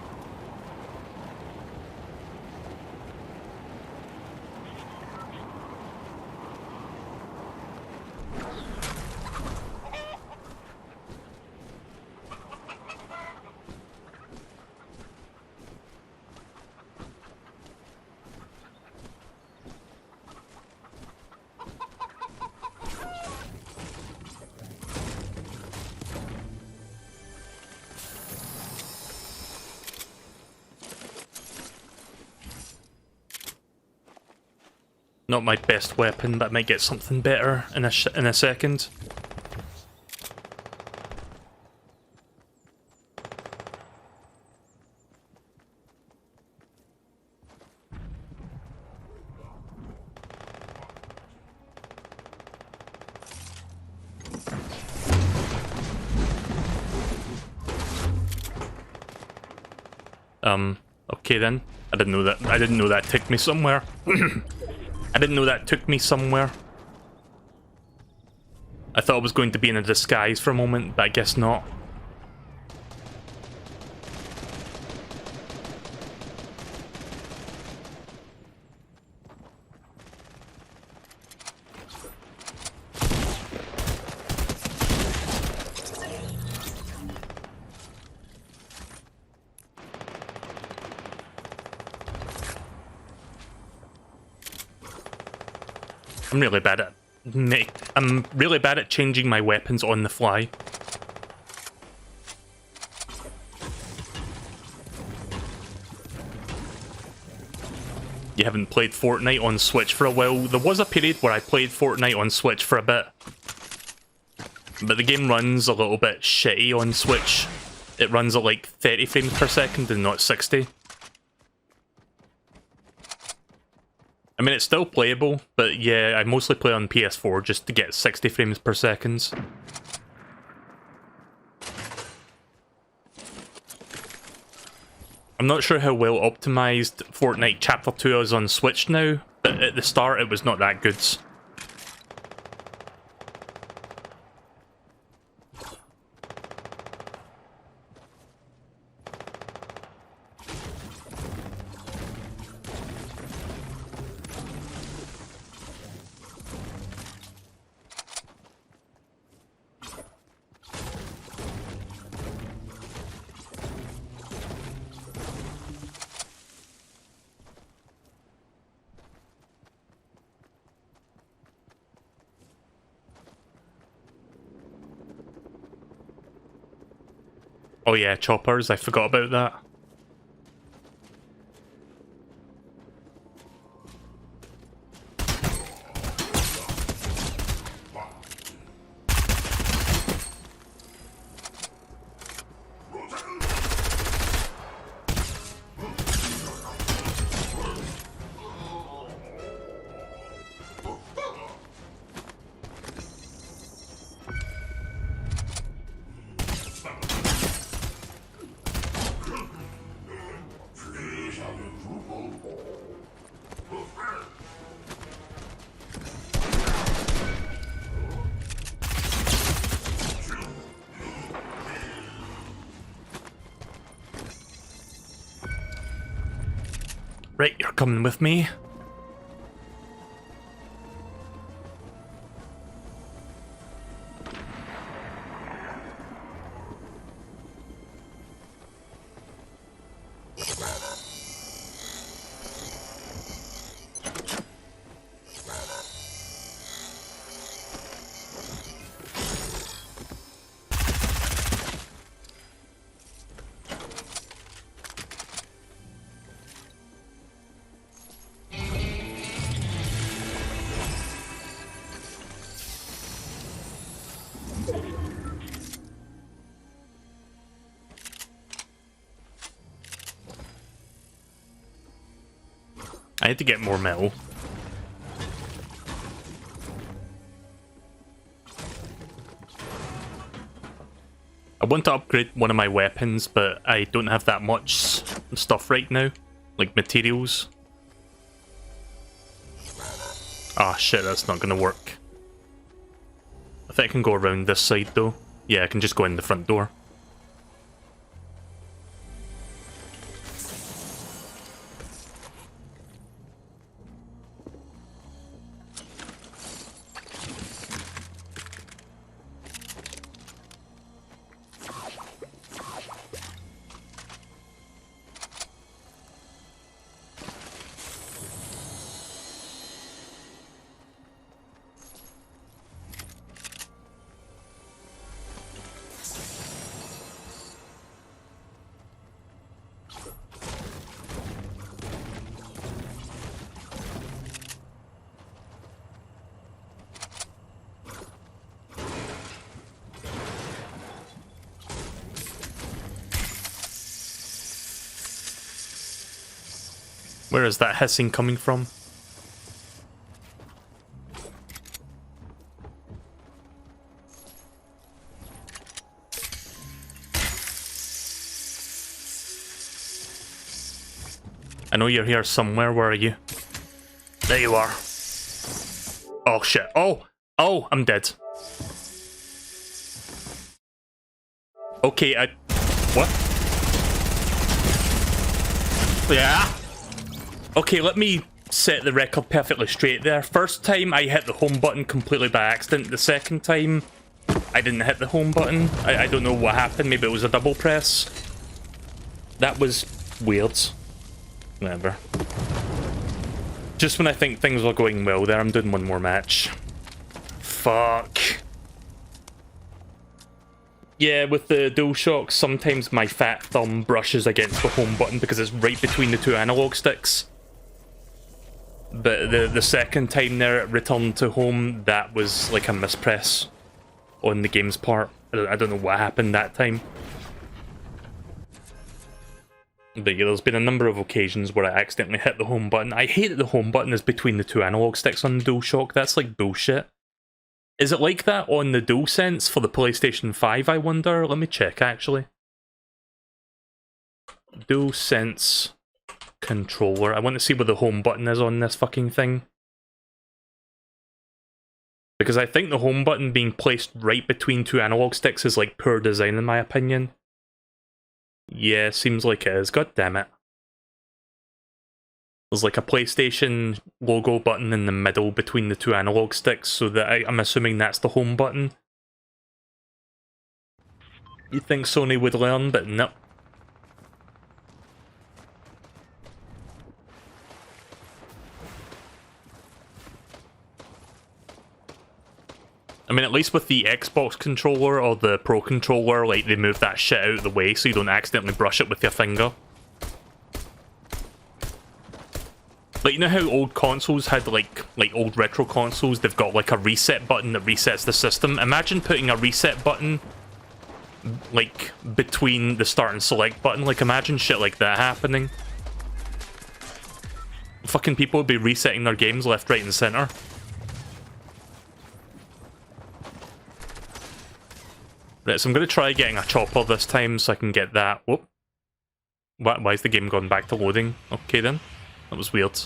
Not my best weapon, but I might get something better in a second. Okay then. I didn't know that took me somewhere. I didn't know that took me somewhere. I thought I was going to be in a disguise for a moment, but I guess not. I'm really bad at changing my weapons on the fly. You haven't played Fortnite on Switch for a while. There was a period where I played Fortnite on Switch for a bit. But the game runs a little bit shitty on Switch. it runs at like 30 frames per second and not 60. I mean, it's still playable, but yeah, I mostly play on PS4 just to get 60 frames per second. I'm not sure how well optimized Fortnite Chapter 2 is on Switch now, but at the start it was not that good. Oh yeah, choppers, I forgot about that. Right, you're coming with me. I need to get more metal. I want to upgrade one of my weapons, but I don't have that much stuff right now. Like materials. Ah, shit, that's not gonna work. I think I can go around this side though. Yeah, I can just go in the front door. Where is that hissing coming from? I know you're here somewhere. Where are you? There you are. Oh shit. Oh! Oh, I'm dead. Okay, what? Yeah. Okay, let me set the record perfectly straight there. First time I hit the home button completely by accident. The second time I didn't hit the home button. I don't know what happened. Maybe it was a double press. That was weird. Whatever. Just when I think things are going well there, I'm doing one more match. Fuck. Yeah, with the DualShock, sometimes my fat thumb brushes against the home button because it's right between the two analog sticks. But the second time there it returned to home, that was like a mispress on the game's part. I don't know what happened that time. But yeah, there's been a number of occasions where I accidentally hit the home button. I hate that the home button is between the two analog sticks on the DualShock. That's like bullshit. Is it like that on the DualSense for the PlayStation 5, I wonder? Let me check, actually. DualSense controller. I want to see where the home button is on this fucking thing. Because I think the home button being placed right between two analog sticks is like poor design in my opinion. Yeah, seems like it is. God damn it. There's like a PlayStation logo button in the middle between the two analog sticks, so that I'm assuming that's the home button. You'd think Sony would learn, but no. I mean, at least with the Xbox controller or the Pro controller, like, they move that shit out of the way so you don't accidentally brush it with your finger. Like, you know how old consoles had, like old retro consoles, they've got, like, a reset button that resets the system? Imagine putting a reset button, like, between the start and select button. Like, imagine shit like that happening. Fucking people would be resetting their games left, right, and center. Right, so I'm going to try getting a chopper this time so I can get that. Whoop. Why is the game gone back to loading? Okay then. That was weird.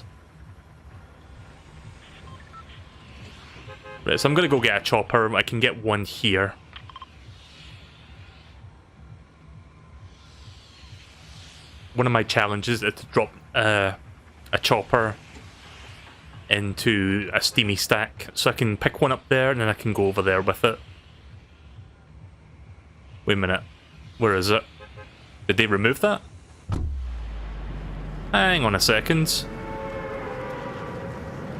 Right, so I'm going to go get a chopper. I can get one here. One of my challenges is to drop a chopper into a steamy stack. So I can pick one up there and then I can go over there with it. Wait a minute. Where is it? Did they remove that? Hang on a second.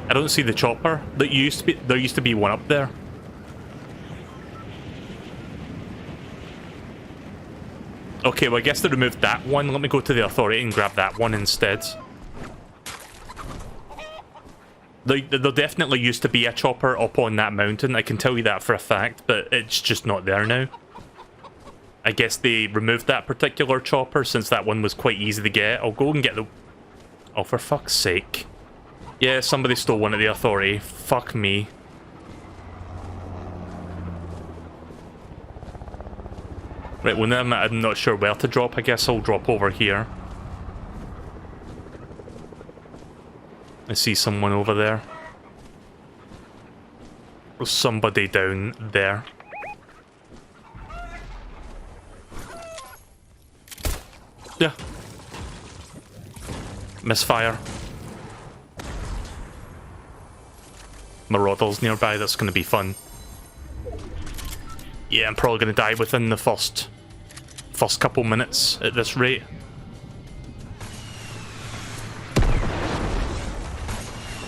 I don't see the chopper. There used to be one up there. Okay, well I guess they removed that one. Let me go to the authority and grab that one instead. There definitely used to be a chopper up on that mountain. I can tell you that for a fact, but it's just not there now. I guess they removed that particular chopper since that one was quite easy to get. I'll go and get the... Oh, for fuck's sake. Yeah, somebody stole one at the authority. Fuck me. Right, well now I'm not sure where to drop. I guess I'll drop over here. I see someone over there. There's somebody down there. Yeah. Misfire. Marauders nearby, that's going to be fun. Yeah, I'm probably going to die within the first couple minutes at this rate.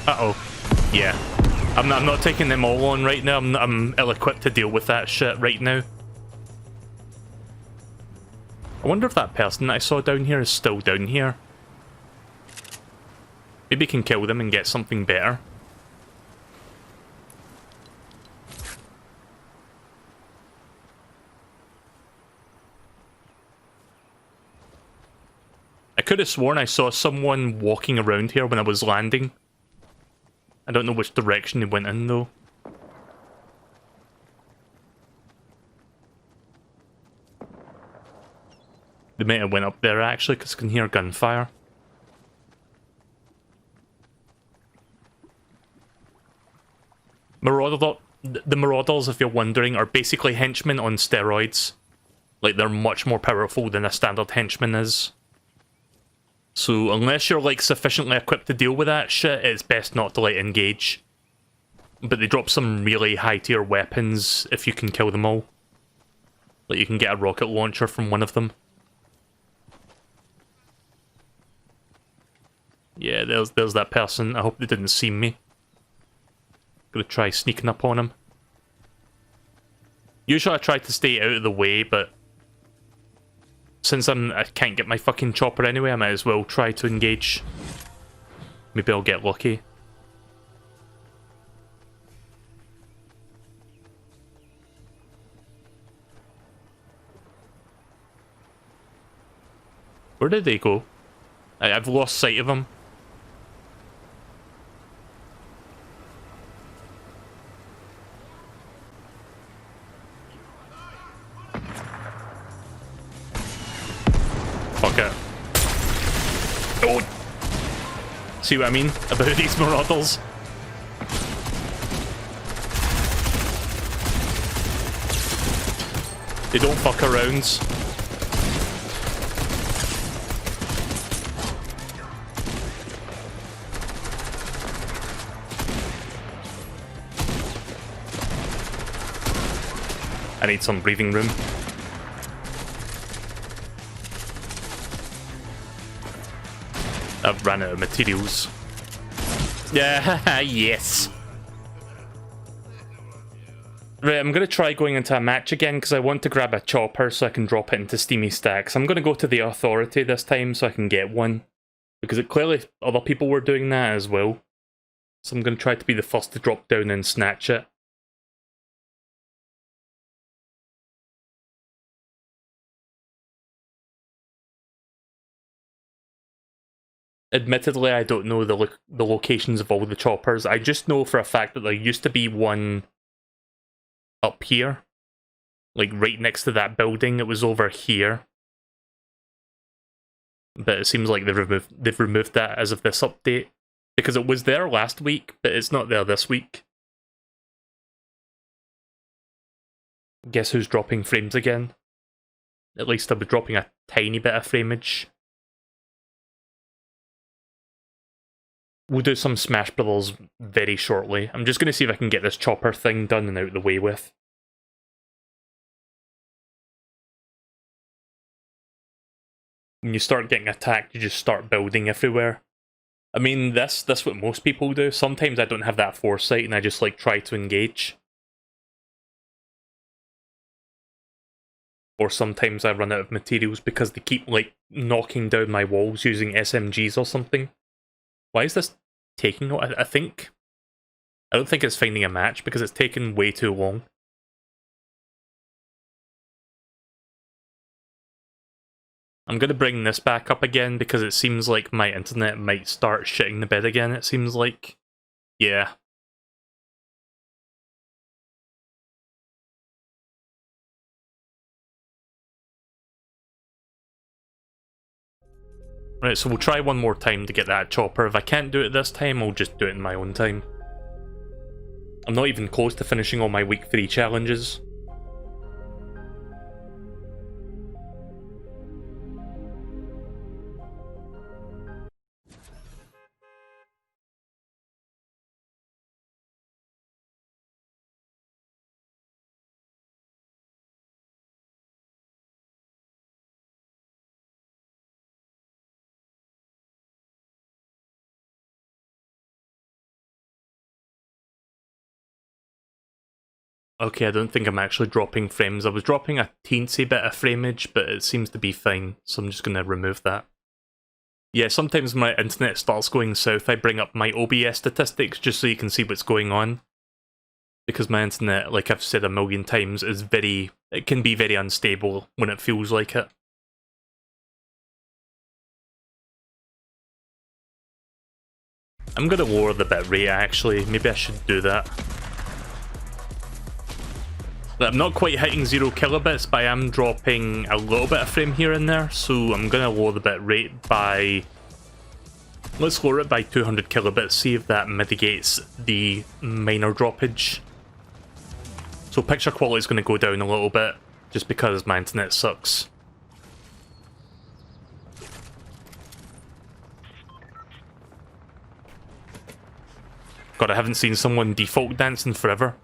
Uh-oh. Yeah. I'm not taking them all on right now. I'm ill-equipped to deal with that shit right now. I wonder if that person that I saw down here is still down here. Maybe I can kill them and get something better. I could have sworn I saw someone walking around here when I was landing. I don't know which direction they went in though. They might have went up there actually, because I can hear gunfire. The Marauders, if you're wondering, are basically henchmen on steroids. Like, they're much more powerful than a standard henchman is. So, unless you're, like, sufficiently equipped to deal with that shit, it's best not to, like, engage. But they drop some really high-tier weapons if you can kill them all. Like, you can get a rocket launcher from one of them. Yeah, there's that person. I hope they didn't see me. Gonna try sneaking up on him. Usually I try to stay out of the way, but since I can't get my fucking chopper anyway, I might as well try to engage. Maybe I'll get lucky. Where did they go? I've lost sight of him. Fuck it. Oh! See what I mean about these marauders? They don't fuck around. I need some breathing room. I've ran out of materials. Yeah, yes. Right, I'm going to try going into a match again because I want to grab a chopper so I can drop it into Steamy Stacks. I'm going to go to the Authority this time so I can get one. Because clearly other people were doing that as well. So I'm going to try to be the first to drop down and snatch it. Admittedly, I don't know the locations of all the choppers. I just know for a fact that there used to be one up here. Like right next to that building. It was over here. But it seems like they've removed that as of this update. Because it was there last week, but it's not there this week. Guess who's dropping frames again? At least I was dropping a tiny bit of frameage. We'll do some Smash Brothers very shortly. I'm just going to see if I can get this chopper thing done and out of the way with. When you start getting attacked, you just start building everywhere. I mean, that's what most people do. Sometimes I don't have that foresight and I just like try to engage. Or sometimes I run out of materials because they keep like knocking down my walls using SMGs or something. Why is this taking? I don't think it's finding a match because it's taken way too long. I'm going to bring this back up again because it seems like my internet might start shitting the bed again, it seems like. Yeah. Right, so we'll try one more time to get that chopper. If I can't do it this time, I'll just do it in my own time. I'm not even close to finishing all my week 3 challenges. Okay, I don't think I'm actually dropping frames. I was dropping a teensy bit of frameage, but it seems to be fine, so I'm just going to remove that. Yeah, sometimes my internet starts going south. I bring up my OBS statistics just so you can see what's going on. Because my internet, like I've said a million times, it can be very unstable when it feels like it. I'm going to lower the bitrate actually, maybe I should do that. I'm not quite hitting 0 kilobits, but I am dropping a little bit of frame here and there, so I'm going to lower the bitrate by... Let's lower it by 200 kilobits, see if that mitigates the minor droppage. So picture quality is going to go down a little bit, just because my internet sucks. God, I haven't seen someone default dancing forever.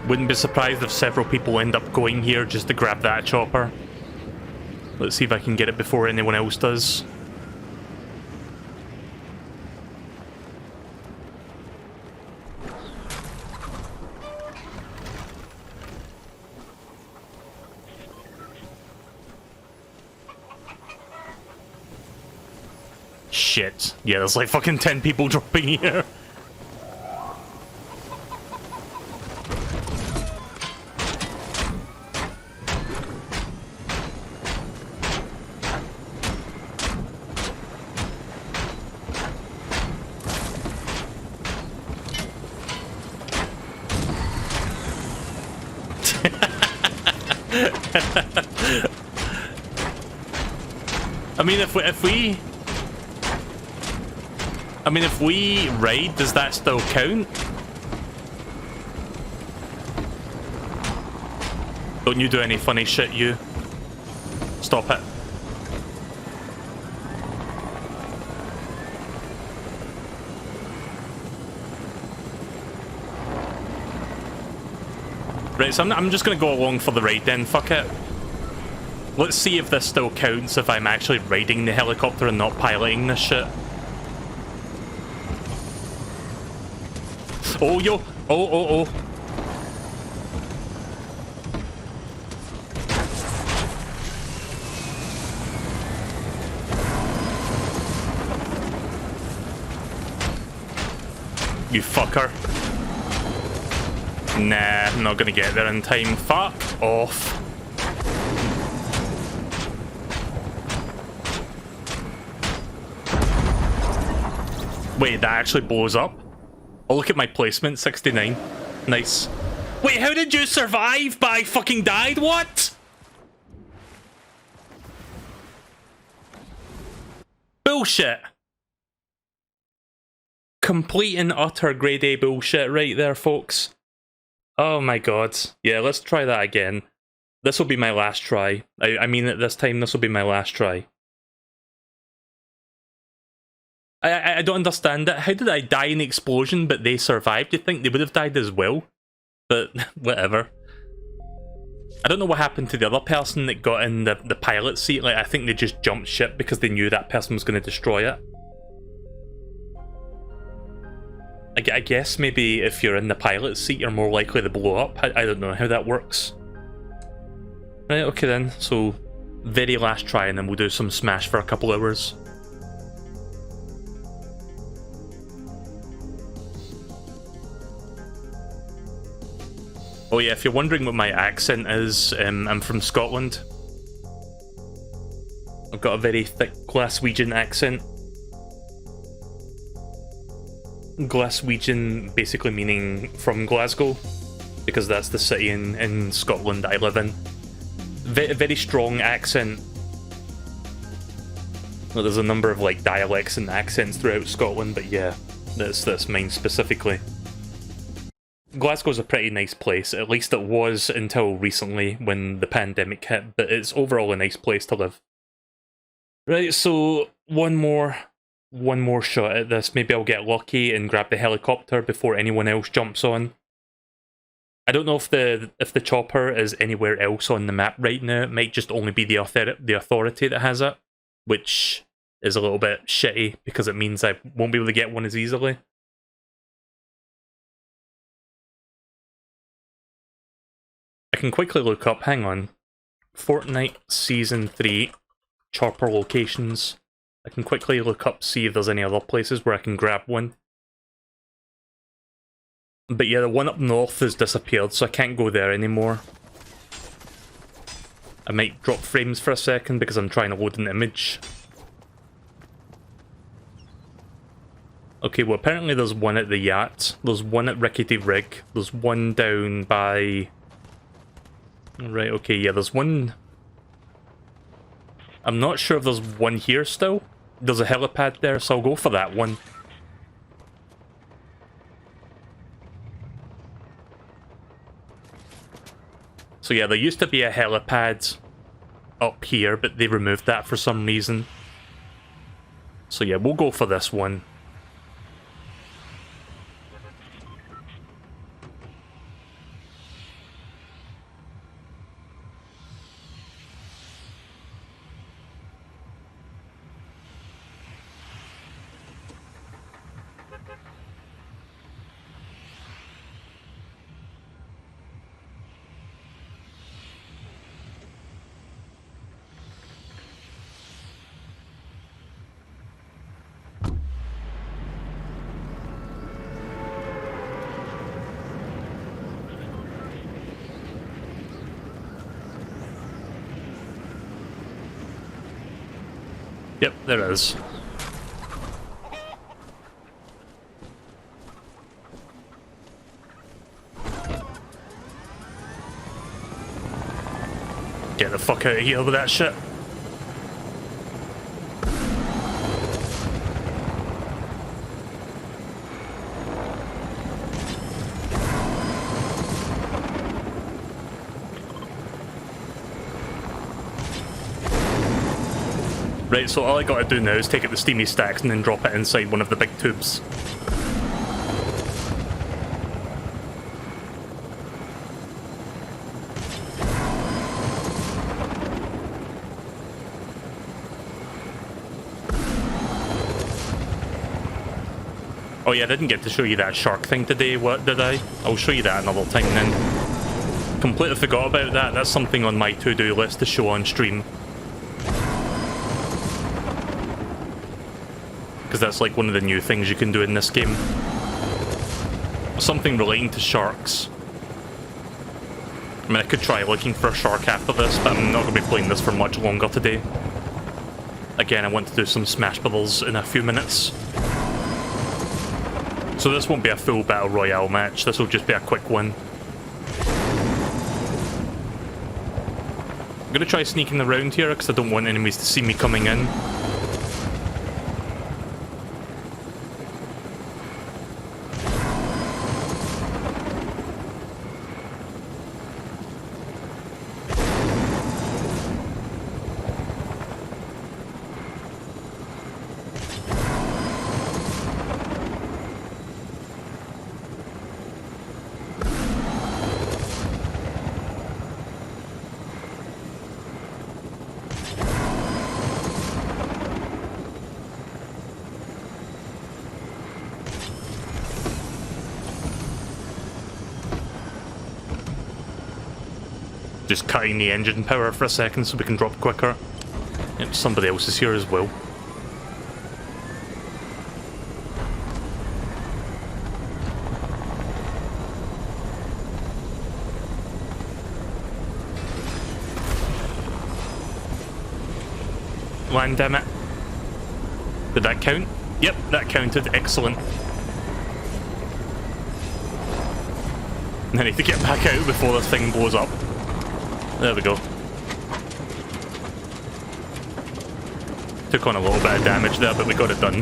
Wouldn't be surprised if several people end up going here just to grab that chopper. Let's see if I can get it before anyone else does. shit. Yeah, there's like fucking 10 people dropping here. I mean, if we raid, does that still count? Don't you do any funny shit, you. Stop it. Right, so I'm just gonna go along for the raid then, fuck it. Let's see if this still counts if I'm actually raiding the helicopter and not piloting this shit. Oh, yo! Oh. You fucker. Nah, I'm not gonna get there in time. Fuck off. Wait, that actually blows up? Oh, look at my placement, 69. Nice. Wait, how did you survive? But I fucking died? What? Bullshit. Complete and utter grade A bullshit right there, folks. Oh my god. Yeah, let's try that again. This will be my last try. I mean it this time, this will be my last try. I don't understand it. How did I die in the explosion, but they survived? You'd think they would have died as well. But, whatever. I don't know what happened to the other person that got in the pilot seat. Like, I think they just jumped ship because they knew that person was going to destroy it. I guess maybe if you're in the pilot seat, you're more likely to blow up. I don't know how that works. Right, okay then. So, very last try, and then we'll do some Smash for a couple hours. Oh yeah, if you're wondering what my accent is, I'm from Scotland. I've got a very thick Glaswegian accent. Glaswegian basically meaning from Glasgow, because that's the city in Scotland I live in. Very strong accent. Well, there's a number of like dialects and accents throughout Scotland, but yeah, that's mine specifically. Glasgow's a pretty nice place, at least it was until recently when the pandemic hit, but it's overall a nice place to live. Right, so one more shot at this. Maybe I'll get lucky and grab the helicopter before anyone else jumps on. I don't know if the chopper is anywhere else on the map right now. It might just only be the authority that has it, which is a little bit shitty because it means I won't be able to get one as easily. I can quickly look up, hang on, Fortnite Season 3 chopper locations. I can quickly look up, see if there's any other places where I can grab one. But yeah, the one up north has disappeared, so I can't go there anymore. I might drop frames for a second because I'm trying to load an image. Okay, well apparently there's one at the yacht, there's one at Rickety Rig, there's one down by... Right, okay, yeah, there's one... I'm not sure if there's one here still. There's a helipad there, so I'll go for that one. So yeah, there used to be a helipad up here, but they removed that for some reason. So yeah, we'll go for this one. Yep, there is. Get the fuck out of here with that shit. Right, so all I gotta do now is take out the steamy stacks and then drop it inside one of the big tubes. Oh yeah, I didn't get to show you that shark thing today, what did I? I'll show you that another time then. Completely forgot about that, that's something on my to-do list to show on stream. Because that's like one of the new things you can do in this game. Something relating to sharks. I mean, I could try looking for a shark after this, but I'm not going to be playing this for much longer today. Again, I want to do some Smashballs in a few minutes. So this won't be a full Battle Royale match, this will just be a quick one. I'm going to try sneaking around here because I don't want enemies to see me coming in. Just cutting the engine power for a second so we can drop quicker. Yep, somebody else is here as well. Land, damn it. Did that count? Yep, that counted. Excellent. I need to get back out before this thing blows up. There we go. Took on a little bit of damage there, but we got it done.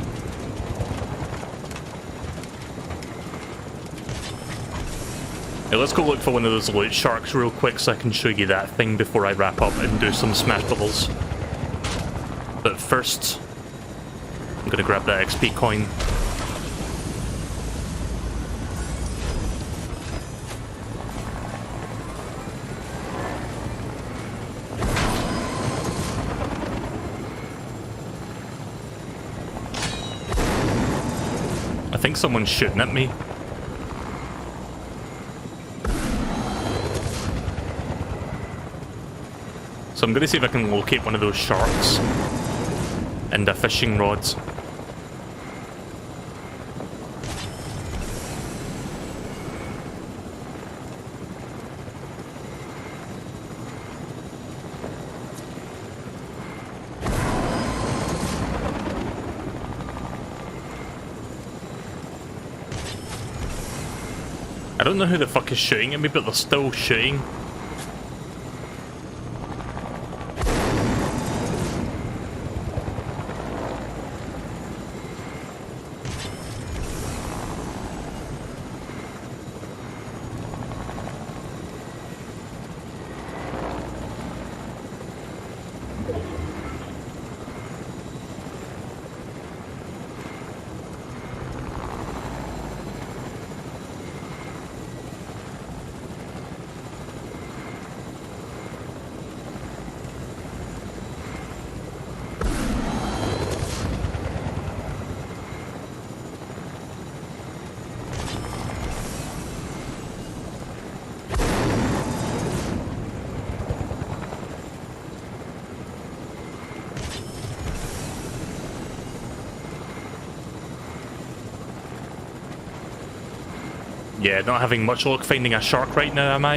Now let's go look for one of those loot sharks real quick so I can show you that thing before I wrap up and do some Smashballs. But first, I'm gonna grab that XP coin. I think someone's shooting at me. So I'm going to see if I can locate one of those sharks and a fishing rods. I don't know who the fuck is shooting at me, but they're still shooting. Yeah, not having much luck finding a shark right now, am I?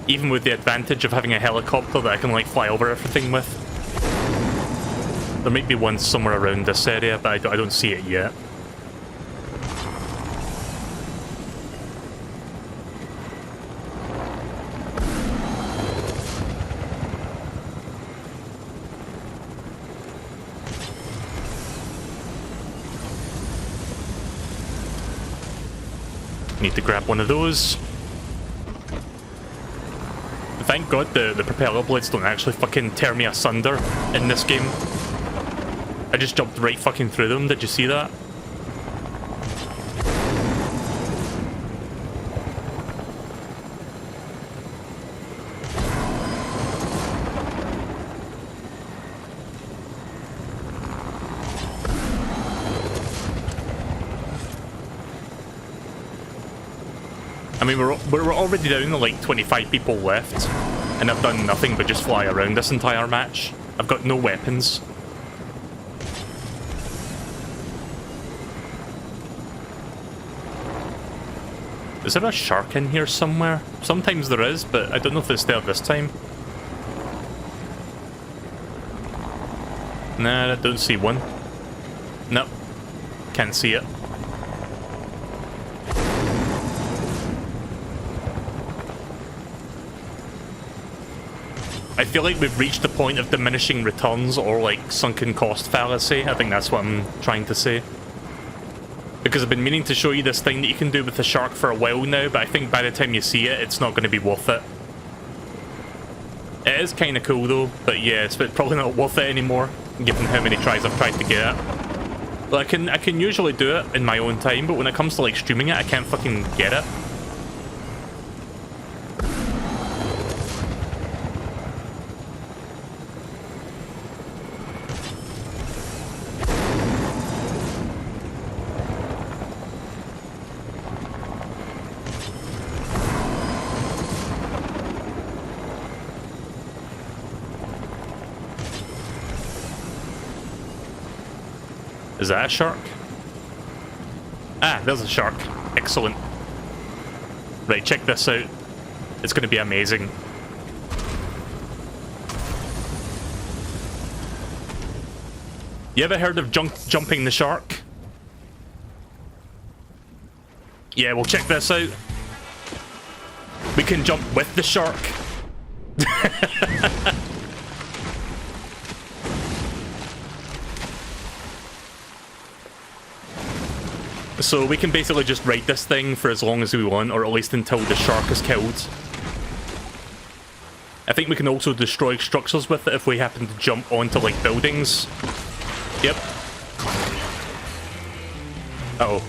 Even with the advantage of having a helicopter that I can, like, fly over everything with. There might be one somewhere around this area, but I don't see it yet. Need to grab one of those. Thank God the propeller blades don't actually fucking tear me asunder in this game. I just jumped right fucking through them, did you see that? I mean, we're already down to like 25 people left, and I've done nothing but just fly around this entire match. I've got no weapons. Is there a shark in here somewhere? Sometimes there is, but I don't know if it's there this time. Nah, I don't see one. Nope. Can't see it. I feel like we've reached the point of diminishing returns or like sunken cost fallacy. I think that's what I'm trying to say. Because I've been meaning to show you this thing that you can do with the shark for a while now, but I think by the time you see it, it's not going to be worth it. It is kind of cool though, but yeah, it's probably not worth it anymore, given how many tries I've tried to get it. Well, I can usually do it in my own time, but when it comes to like streaming it, I can't fucking get it. Is that a shark? Ah, there's a shark. Excellent. Right, check this out. It's going to be amazing. You ever heard of jumping the shark? Yeah, well, check this out. We can jump with the shark. So we can basically just ride this thing for as long as we want, or at least until the shark is killed. I think we can also destroy structures with it if we happen to jump onto, like, buildings. Yep. Uh-oh.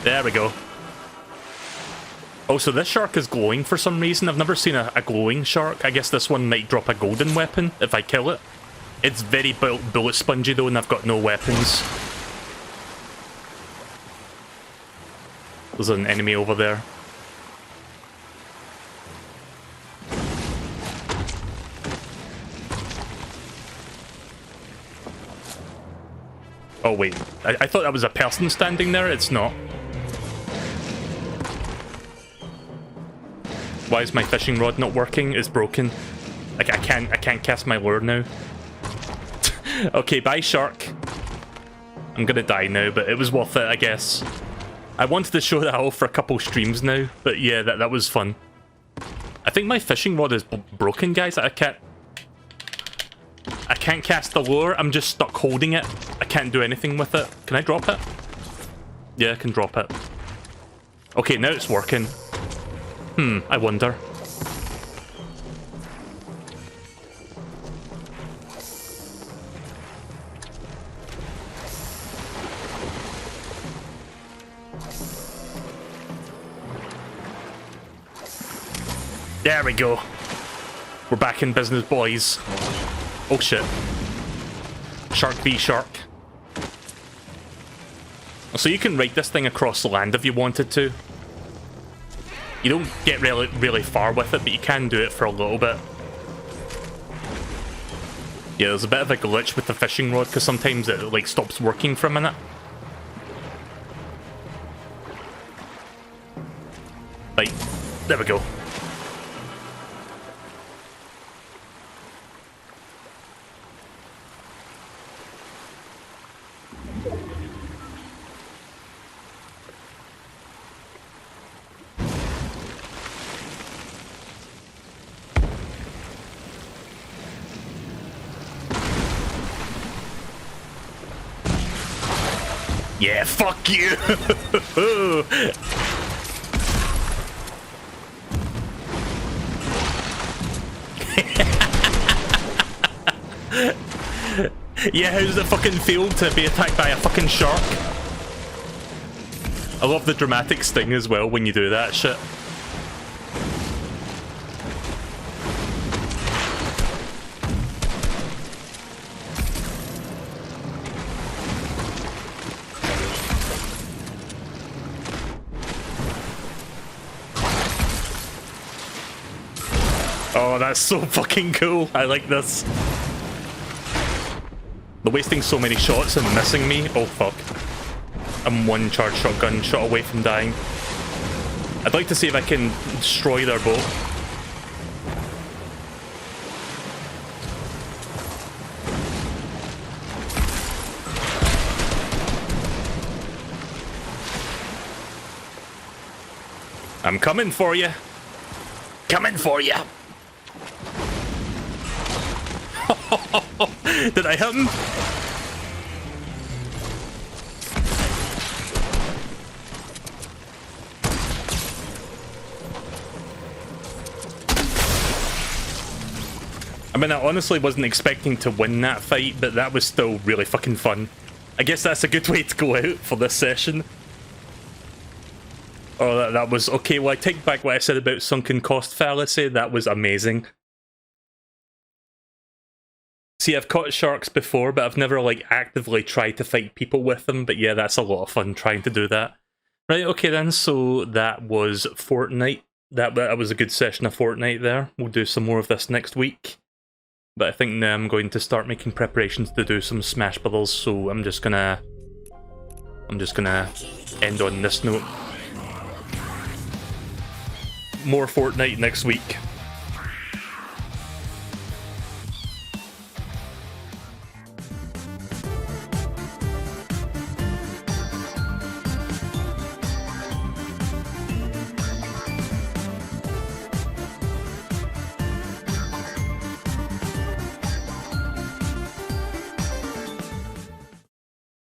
There we go. Oh, so this shark is glowing for some reason. I've never seen a glowing shark. I guess this one might drop a golden weapon if I kill it. It's very bullet spongy though, and I've got no weapons. There's an enemy over there. Oh wait, I thought that was a person standing there. It's not. Why is my fishing rod not working? It's broken. Like I can't cast my lure now. Okay, bye shark. I'm gonna die now, but it was worth it, I guess. I wanted to show that off for a couple streams now, but yeah, that was fun. I think my fishing rod is broken, guys. I can't cast the lure. I'm just stuck holding it. I can't do anything with it. Can I drop it? Yeah, I can drop it. Okay, now it's working. I wonder. There we go. We're back in business, boys. Oh shit. Shark v shark. So you can ride this thing across the land if you wanted to. You don't get really far with it, but you can do it for a little bit. Yeah, there's a bit of a glitch with the fishing rod, because sometimes it like stops working for a minute. There we go. Yeah, fuck you! Yeah, how does it fucking feel to be attacked by a fucking shark? I love the dramatic sting as well when you do that shit. Oh, that's so fucking cool. I like this. They're wasting so many shots and missing me. Oh, fuck. I'm one charge shotgun shot away from dying. I'd like to see if I can destroy their boat. I'm coming for you. Coming for you. Did I hit him? I mean, I honestly wasn't expecting to win that fight, but that was still really fucking fun. I guess that's a good way to go out for this session. Oh, that was... Okay, well, I take back what I said about sunken cost fallacy. That was amazing. See, I've caught sharks before, but I've never, like, actively tried to fight people with them. But yeah, that's a lot of fun trying to do that. Right, okay then, so that was Fortnite. That was a good session of Fortnite there. We'll do some more of this next week. But I think now I'm going to start making preparations to do some Smash Brothers, so I'm just gonna end on this note. More Fortnite next week.